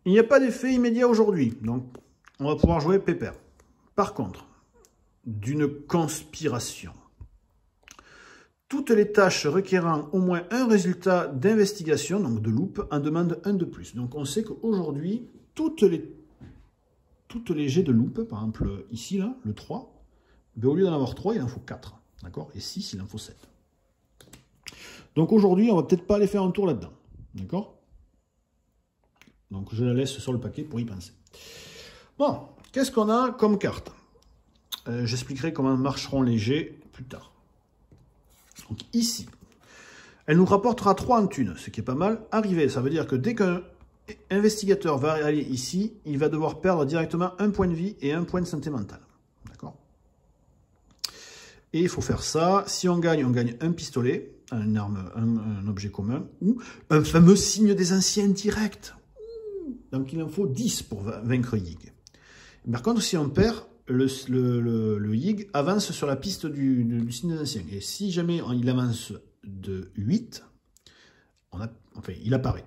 Speaker 1: Il n'y a pas d'effet immédiat aujourd'hui, donc on va pouvoir jouer pépère. Par contre, d'une conspiration. Toutes les tâches requérant au moins un résultat d'investigation, donc de loupe, en demandent un de plus. Donc on sait qu'aujourd'hui, toutes les jets de loupe, par exemple ici, là, le 3, ben, au lieu d'en avoir 3, il en faut 4. D'accord? Et 6, il en faut 7. Donc aujourd'hui, on va peut-être pas aller faire un tour là-dedans. D'accord? Donc je la laisse sur le paquet pour y penser. Bon, qu'est-ce qu'on a comme carte? J'expliquerai comment marcheront les jets plus tard. Donc ici, elle nous rapportera 3 en thunes, ce qui est pas mal. Arrivé, ça veut dire que dès qu'un investigateur va aller ici, il va devoir perdre directement un point de vie et un point de santé mentale. D'accord? Et il faut faire ça. Si on gagne un pistolet, une arme, un objet commun, ou un fameux signe des anciens direct. Donc il en faut 10 pour vaincre Yig. Par contre, si on perd, le Yig avance sur la piste du signe des anciens. Et si jamais il avance de 8, il apparaît.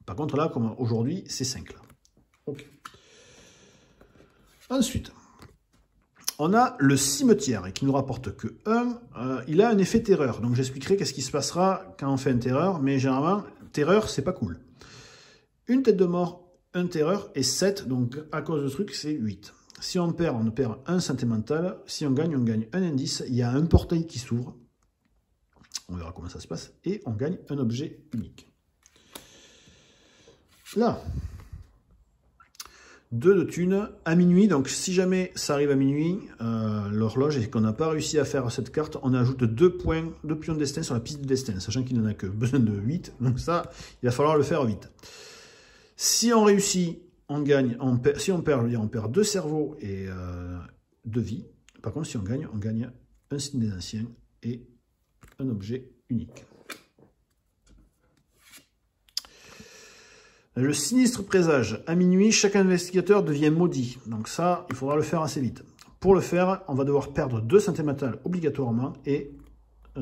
Speaker 1: Par contre, là, comme aujourd'hui, c'est 5. Là. Okay. Ensuite, on a le cimetière et qui nous rapporte que 1. Il a un effet terreur. Donc j'expliquerai qu'est-ce qui se passera quand on fait un terreur. Mais généralement, terreur, c'est pas cool. Une tête de mort, un terreur et 7. Donc à cause de ce truc, c'est 8. Si on perd un santé mentale. Si on gagne un indice. Il y a un portail qui s'ouvre. On verra comment ça se passe. Et on gagne un objet unique. Là. 2 de thunes à minuit. Donc si jamais ça arrive à minuit, l'horloge, et qu'on n'a pas réussi à faire cette carte, on ajoute 2 pions de destin sur la piste de destin, sachant qu'il n'en a que besoin de 8. Donc ça, il va falloir le faire vite. Si on réussit, on gagne. Si on perd, on perd 2 cerveaux et 2 vies. Par contre, si on gagne un signe des anciens et un objet unique. Le sinistre présage. À minuit, chaque investigateur devient maudit. Donc ça, il faudra le faire assez vite. Pour le faire, on va devoir perdre 2 santé mentale obligatoirement et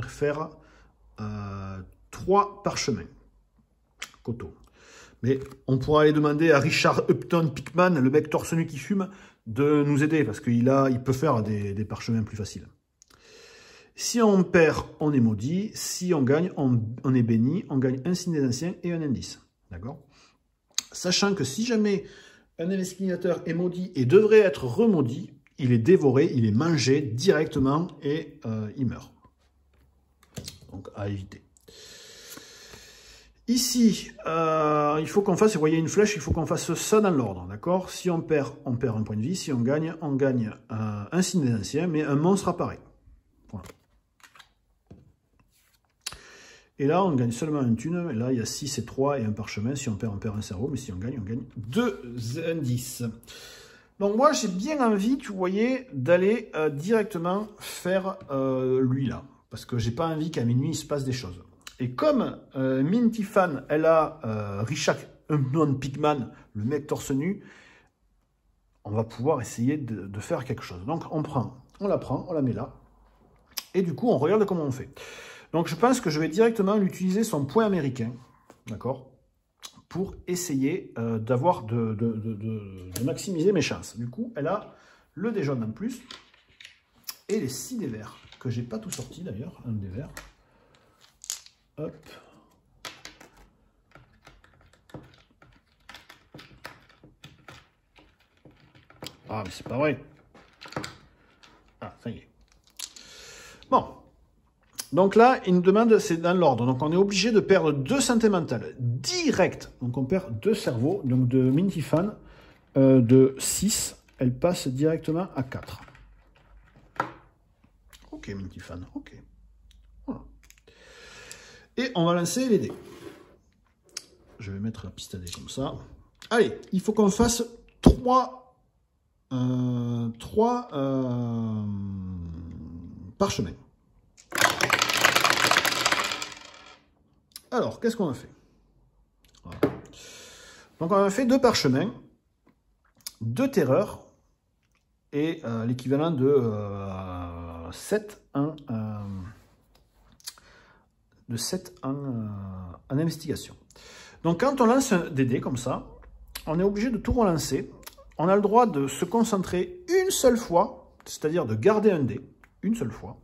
Speaker 1: faire 3 parchemins. Coteau. Mais on pourra aller demander à Richard Upton Pickman, le mec torse nu qui fume, de nous aider parce qu'il peut faire des parchemins plus faciles. Si on perd, on est maudit. Si on gagne, on est béni. On gagne un signe des anciens et un indice. D'accord? Sachant que si jamais un investigateur est maudit et devrait être remaudit, il est dévoré, il est mangé directement et il meurt. Donc à éviter. Ici, il faut qu'on fasse, vous voyez une flèche, il faut qu'on fasse ça dans l'ordre, d'accord? Si on perd un point de vie. Si on gagne un signe des anciens, mais un monstre apparaît. Voilà. Et là, on gagne seulement une thune. Et là, il y a 6 et 3 et un parchemin. Si on perd un cerveau. Mais si on gagne 2 indices. Donc moi, j'ai bien envie, tu voyais, d'aller directement faire lui là. Parce que j'ai pas envie qu'à minuit, il se passe des choses. Et comme Minty Fan, elle a Richard Pigman, le mec torse nu, on va pouvoir essayer de faire quelque chose. Donc on la prend, on la met là. Et du coup, on regarde comment on fait. Donc je pense que je vais directement l'utiliser son point américain. D'accord, pour essayer de maximiser mes chances. Du coup, elle a le dé jaune en plus et les 6 dés verts, que j'ai pas tout sorti d'ailleurs, un dé vert. Hop. Ah, mais c'est pas vrai. Ah, ça y est. Bon. Donc là, il nous demande, c'est dans l'ordre. Donc on est obligé de perdre 2 santé mentale direct. Donc on perd 2 cerveaux. Donc de Minty Fan, de 6, elle passe directement à 4. Ok, Minty Fan, ok. Voilà. Et on va lancer les dés. Je vais mettre la piste à dés comme ça. Allez, il faut qu'on fasse 3 parchemins. Alors, qu'est-ce qu'on a fait? Voilà. Donc, on a fait 2 parchemins, 2 terreurs et l'équivalent de 7 en investigation. Donc, quand on lance des dés comme ça, on est obligé de tout relancer. On a le droit de se concentrer une seule fois, c'est-à-dire de garder un dé une seule fois.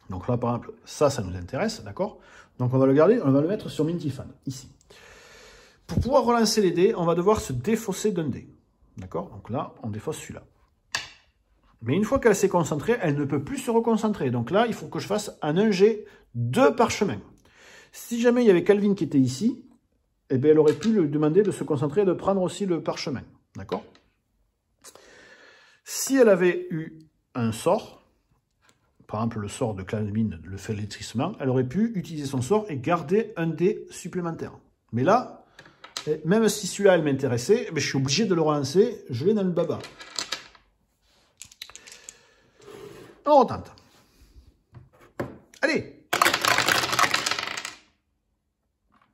Speaker 1: Donc là, par exemple, ça nous intéresse, d'accord? Donc on va le garder, on va le mettre sur Minty Fan, ici. Pour pouvoir relancer les dés, on va devoir se défausser d'un dé. D'accord? Donc là, on défausse celui-là. Mais une fois qu'elle s'est concentrée, elle ne peut plus se reconcentrer. Donc là, il faut que je fasse un 1G 2 parchemins. Si jamais il y avait Calvin qui était ici, eh bien, elle aurait pu lui demander de se concentrer et de prendre aussi le parchemin. D'accord? Si elle avait eu un sort, par exemple le sort de Calvin, le flétrissement, elle aurait pu utiliser son sort et garder un dé supplémentaire. Mais là, même si celui-là, elle m'intéressait, je suis obligé de le relancer, je l'ai dans le baba. On retente. Allez!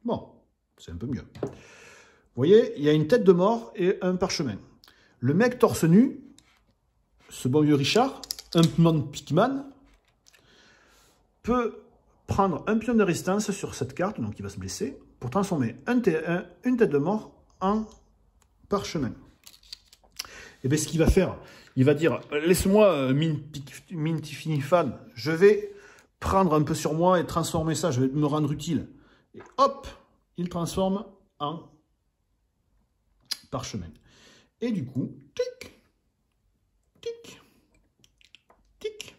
Speaker 1: Bon, c'est un peu mieux. Vous voyez, il y a une tête de mort et un parchemin. Le mec torse nu, ce bon vieux Richard, un Pigman, peut prendre un pion de résistance sur cette carte, donc il va se blesser, pour transformer une tête de mort en parchemin. Et bien ce qu'il va faire, il va dire, laisse-moi Minty Fan, je vais prendre un peu sur moi et transformer ça, je vais me rendre utile. Et hop, il transforme en parchemin. Et du coup, tic, tic, tic.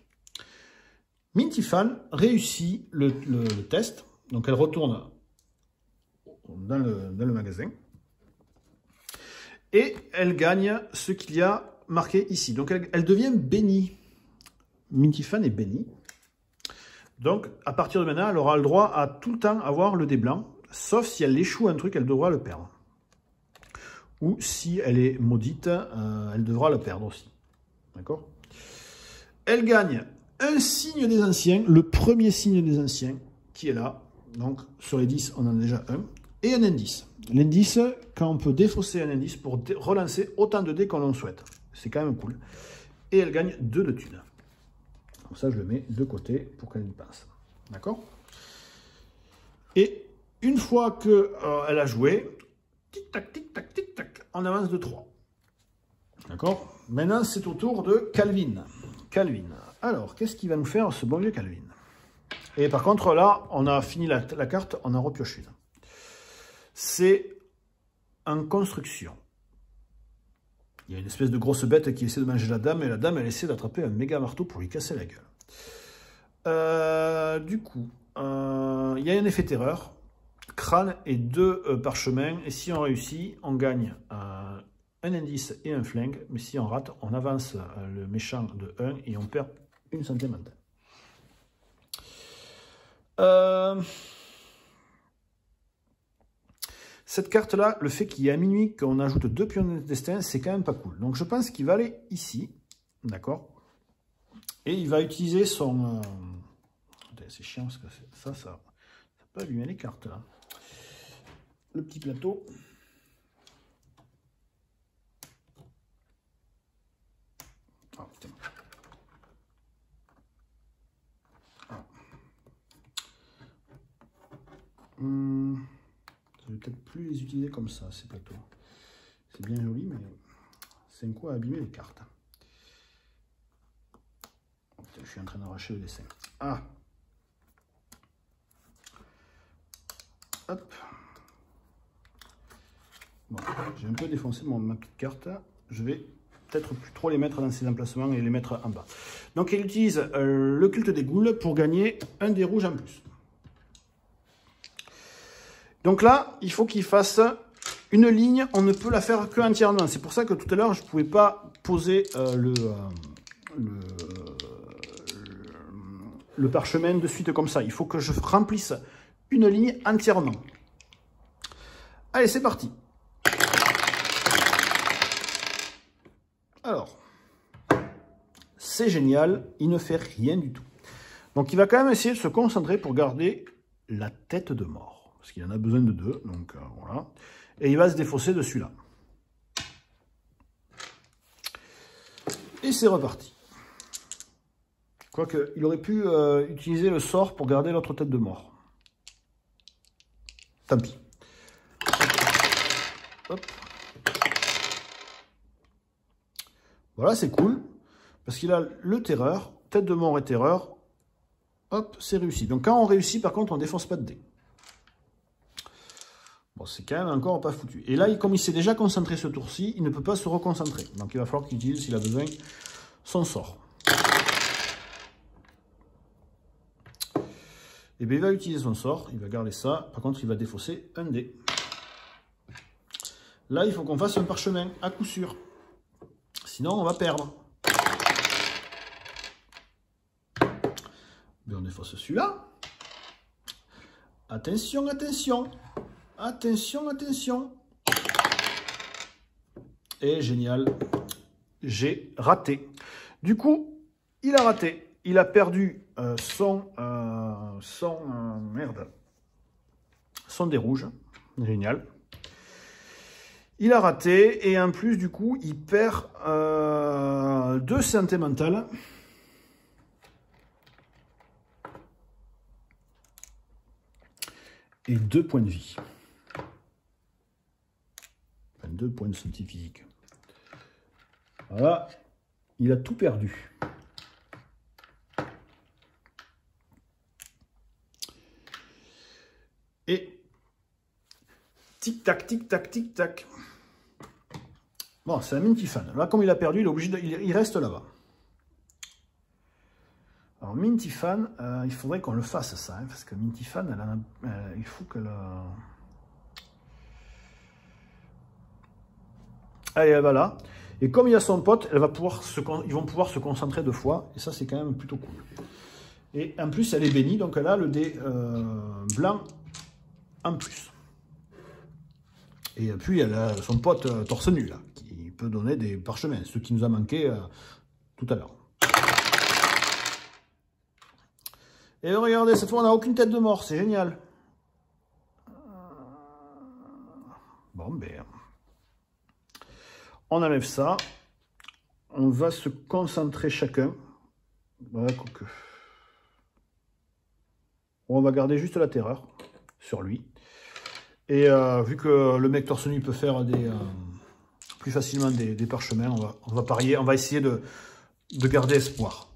Speaker 1: Minty Fan réussit le test, donc elle retourne dans le magasin et elle gagne ce qu'il y a marqué ici. Donc elle devient bénie. Minty Fan est bénie. Donc à partir de maintenant, elle aura le droit à tout le temps avoir le dé blanc, sauf si elle échoue un truc, elle devra le perdre. Ou si elle est maudite, elle devra le perdre aussi. D'accord? Elle gagne un signe des anciens, le premier signe des anciens, qui est là. Donc, sur les 10, on en a déjà un. Et un indice. L'indice, quand on peut défausser un indice pour relancer autant de dés qu'on l'on souhaite. C'est quand même cool. Et elle gagne 2 de thunes. Comme ça, je le mets de côté pour qu'elle y pense. D'accord? Et une fois qu'elle a joué, tic-tac, tic-tac, tic-tac, on avance de 3. D'accord? Maintenant, c'est au tour de Calvin. Calvin. Alors, qu'est-ce qu'il va nous faire, ce bon vieux Calvin? Et par contre, là, on a fini la carte, on a repioché. C'est en construction. Il y a une espèce de grosse bête qui essaie de manger la dame, et la dame, elle essaie d'attraper un méga marteau pour lui casser la gueule. Du coup, il y a un effet terreur, crâne et 2 parchemins, et si on réussit, on gagne un indice et un flingue, mais si on rate, on avance le méchant de 1 et on perd une santé mentale. Cette carte-là, le fait qu'il y ait à minuit qu'on ajoute 2 pions de destin, c'est quand même pas cool. Donc je pense qu'il va aller ici, d'accord? Et il va utiliser son... C'est chiant parce que ça peut allumer les cartes là. Le petit plateau. Oh, putain. Ah. Je vais peut-être plus les utiliser comme ça, ces plateaux. C'est bien joli, mais c'est un coup à abîmer les cartes. Oh, putain, je suis en train d'arracher le dessin. Ah! Hop. Bon, j'ai un peu défoncé ma petite carte. Je vais peut-être plus trop les mettre dans ces emplacements et les mettre en bas. Donc il utilise le culte des Ghouls pour gagner un des rouges en plus. Donc là, il faut qu'il fasse une ligne. On ne peut la faire que entièrement. C'est pour ça que tout à l'heure, je ne pouvais pas poser le parchemin de suite comme ça. Il faut que je remplisse une ligne entièrement. Allez, c'est parti. Alors, c'est génial, il ne fait rien du tout. Donc il va quand même essayer de se concentrer pour garder la tête de mort. Parce qu'il en a besoin de 2, donc voilà. Et il va se défausser de celui-là. Et c'est reparti. Quoique, il aurait pu utiliser le sort pour garder l'autre tête de mort. Tant pis. Hop. Voilà, c'est cool. Parce qu'il a le terreur, tête de mort et terreur. Hop, c'est réussi. Donc quand on réussit, par contre, on ne défonce pas de dés. Bon, c'est quand même encore pas foutu. Et là, comme il s'est déjà concentré ce tour-ci, il ne peut pas se reconcentrer. Donc il va falloir qu'il utilise, s'il a besoin, son sort. Et bien il va utiliser son sort, il va garder ça. Par contre, il va défausser un dé. Là, il faut qu'on fasse un parchemin, à coup sûr. Sinon, on va perdre. Mais on défausse celui-là. Attention, attention. Attention, attention. Et génial. J'ai raté. Du coup, il a raté. Il a perdu son dé rouge. Génial. Il a raté et en plus, du coup, il perd 2 santé mentale. Et 2 points de vie. Enfin, 2 points de santé physique. Voilà, il a tout perdu. Et tic-tac, tic-tac, tic-tac. Bon, c'est un Mintifan. Là, comme il a perdu, il est obligé il reste là-bas. Alors, Mintifan, il faudrait qu'on le fasse, ça. Hein, parce que Mintifan, il faut que la... Allez, elle va là. Et comme il y a son pote, ils vont pouvoir se concentrer 2 fois. Et ça, c'est quand même plutôt cool. Et en plus, elle est bénie. Donc, elle a le dé blanc en plus. Et puis, elle a son pote torse nu, là, qui peut donner des parchemins. Ce qui nous a manqué tout à l'heure. Et regardez, cette fois, on n'a aucune tête de mort. C'est génial. Bon, ben... On enlève ça. On va se concentrer chacun. Voilà, quoique. On va garder juste la terreur sur lui. Et vu que le mec torse nu peut faire plus facilement des parchemins, on va parier, on va essayer de garder espoir.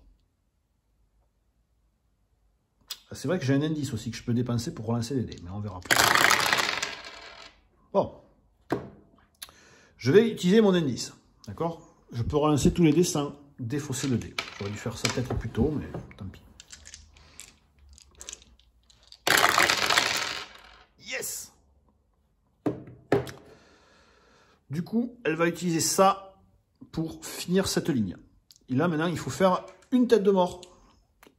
Speaker 1: C'est vrai que j'ai un indice aussi que je peux dépenser pour relancer les dés, mais on verra plus. Bon. Je vais utiliser mon indice, d'accord? Je peux relancer tous les dés sans défausser le dé. J'aurais dû faire ça peut-être plus tôt, mais tant pis. Yes! Du coup, elle va utiliser ça pour finir cette ligne. Et là, maintenant, il faut faire une tête de mort.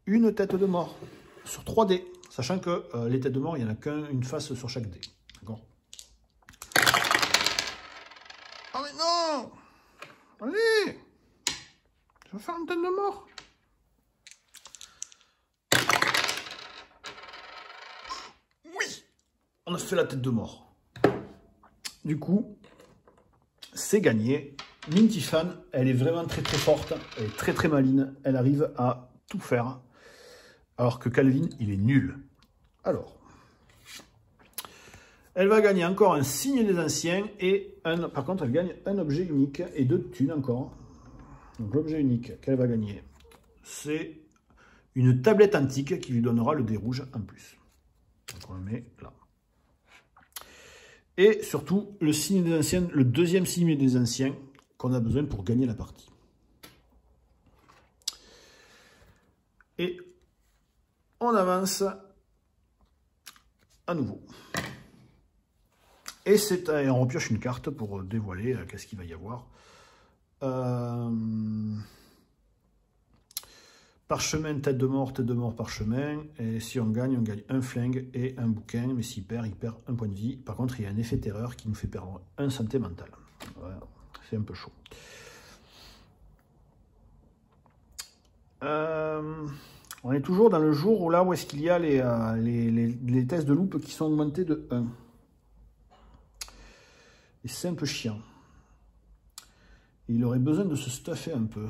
Speaker 1: Une tête de mort sur 3 dés, sachant que les têtes de mort, il n'y en a qu'une face sur chaque dé. D'accord? non! Allez! Je vais faire une tête de mort. Oui! On a fait la tête de mort. Du coup, c'est gagné. Minty Fan, elle est vraiment très très forte. Elle est très très maline. Elle arrive à tout faire. Alors que Calvin, il est nul. Alors, elle va gagner encore un signe des anciens et par contre, elle gagne un objet unique et 2 thunes encore. Donc l'objet unique qu'elle va gagner, c'est une tablette antique qui lui donnera le dé rouge en plus. Donc on le met là. Et surtout, le signe des anciens, le deuxième signe des anciens qu'on a besoin pour gagner la partie. Et on avance à nouveau. Et on repioche une carte pour dévoiler qu'est-ce qu'il va y avoir. Parchemin, tête de mort, parchemin. Et si on gagne un flingue et un bouquin. Mais s'il perd, il perd un point de vie. Par contre, il y a un effet terreur qui nous fait perdre un santé mentale. Voilà, c'est un peu chaud. On est toujours dans le jour où là où est-ce qu'il y a les tests de loupe qui sont augmentés de 1. Et c'est un peu chiant. Il aurait besoin de se stuffer un peu.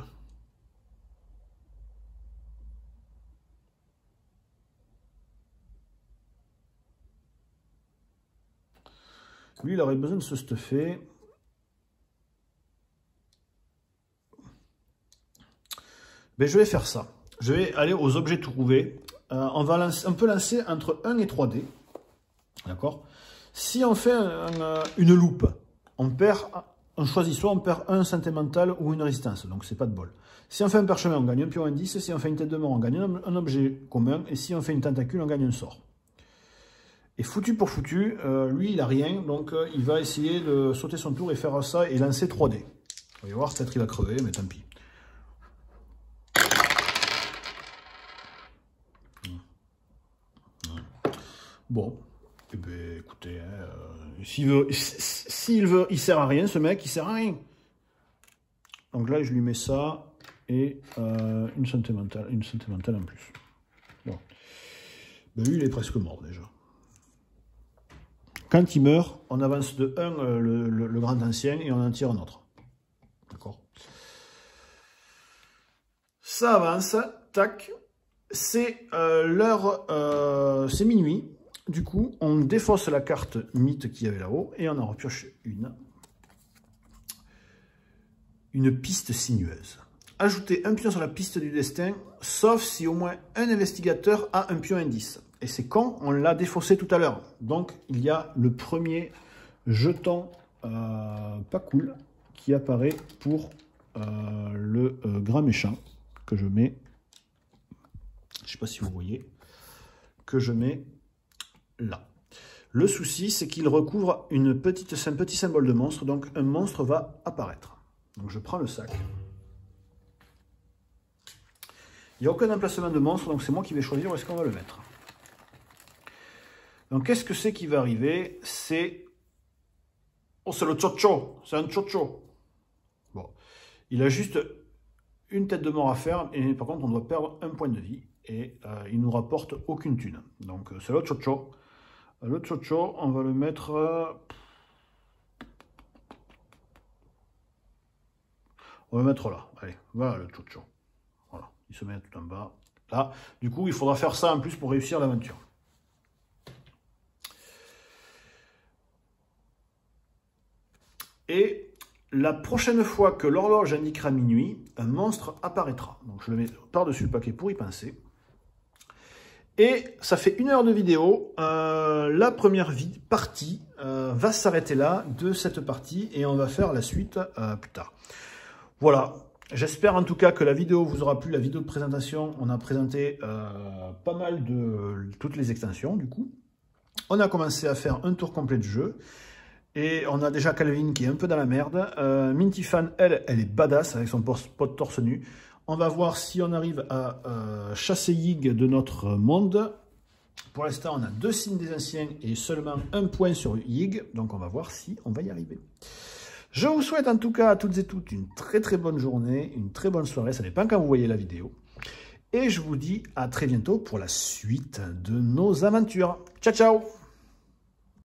Speaker 1: Lui, il aurait besoin de se stuffer. Ben, je vais faire ça. Je vais aller aux objets trouvés. On va un peu lancer entre 1 et 3D. D'accord? Si on fait une loupe, on choisit soit on perd un santé mentale ou une résistance. Donc, c'est pas de bol. Si on fait un parchemin, on gagne un pion indice. Si on fait une tête de mort, on gagne un objet commun. Et si on fait une tentacule, on gagne un sort. Et foutu pour foutu, lui, il a rien. Donc, il va essayer de sauter son tour et faire ça et lancer 3D. On va voir, peut-être il va crever, mais tant pis. Bon, eh ben, écoutez, s'il veut, il sert à rien, ce mec, il sert à rien. Donc là, je lui mets ça et une santé mentale en plus. Bon. Ben, lui, il est presque mort déjà. Quand il meurt, on avance de 1 le grand ancien et on en tire un autre. D'accord. Ça avance, tac. C'est l'heure, c'est minuit. Du coup, on défausse la carte mythe qu'il y avait là-haut et on en repioche une piste sinueuse. Ajoutez un pion sur la piste du destin, sauf si au moins un investigateur a un pion indice. Et c'est quand on l'a défaussé tout à l'heure. Donc, il y a le premier jeton pas cool qui apparaît pour le grand méchant que je mets. Je ne sais pas si vous voyez, que je mets là. Le souci, c'est qu'il recouvre un petit symbole de monstre, donc un monstre va apparaître. Donc je prends le sac. Il n'y a aucun emplacement de monstre, donc c'est moi qui vais choisir où est-ce qu'on va le mettre. Donc qu'est-ce que c'est qui va arriver? C'est... Oh, c'est le tchocho, c'est un tchocho. Bon, il a juste une tête de mort à faire, et par contre on doit perdre un point de vie. Et il ne nous rapporte aucune thune. Donc c'est le tchocho. Le tchocho, on va le mettre... on va le mettre là. Allez, voilà le tchocho. Voilà, il se met tout en bas. Là, du coup, il faudra faire ça en plus pour réussir l'aventure. Et la prochaine fois que l'horloge indiquera minuit, un monstre apparaîtra. Donc je le mets par-dessus le paquet pour y penser. Et ça fait 1 heure de vidéo. La première partie va s'arrêter là de cette partie et on va faire la suite plus tard. Voilà. J'espère en tout cas que la vidéo vous aura plu. La vidéo de présentation, on a présenté pas mal de toutes les extensions du coup. On a commencé à faire un tour complet de jeu. Et on a déjà Calvin qui est un peu dans la merde. Minty Fan, elle est badass avec son pote torse nu. On va voir si on arrive à chasser Yig de notre monde. Pour l'instant, on a 2 signes des anciens et seulement 1 point sur Yig. Donc, on va voir si on va y arriver. Je vous souhaite en tout cas à toutes et toutes une très bonne journée, une très bonne soirée, ça dépend quand vous voyez la vidéo. Et je vous dis à très bientôt pour la suite de nos aventures. Ciao, ciao!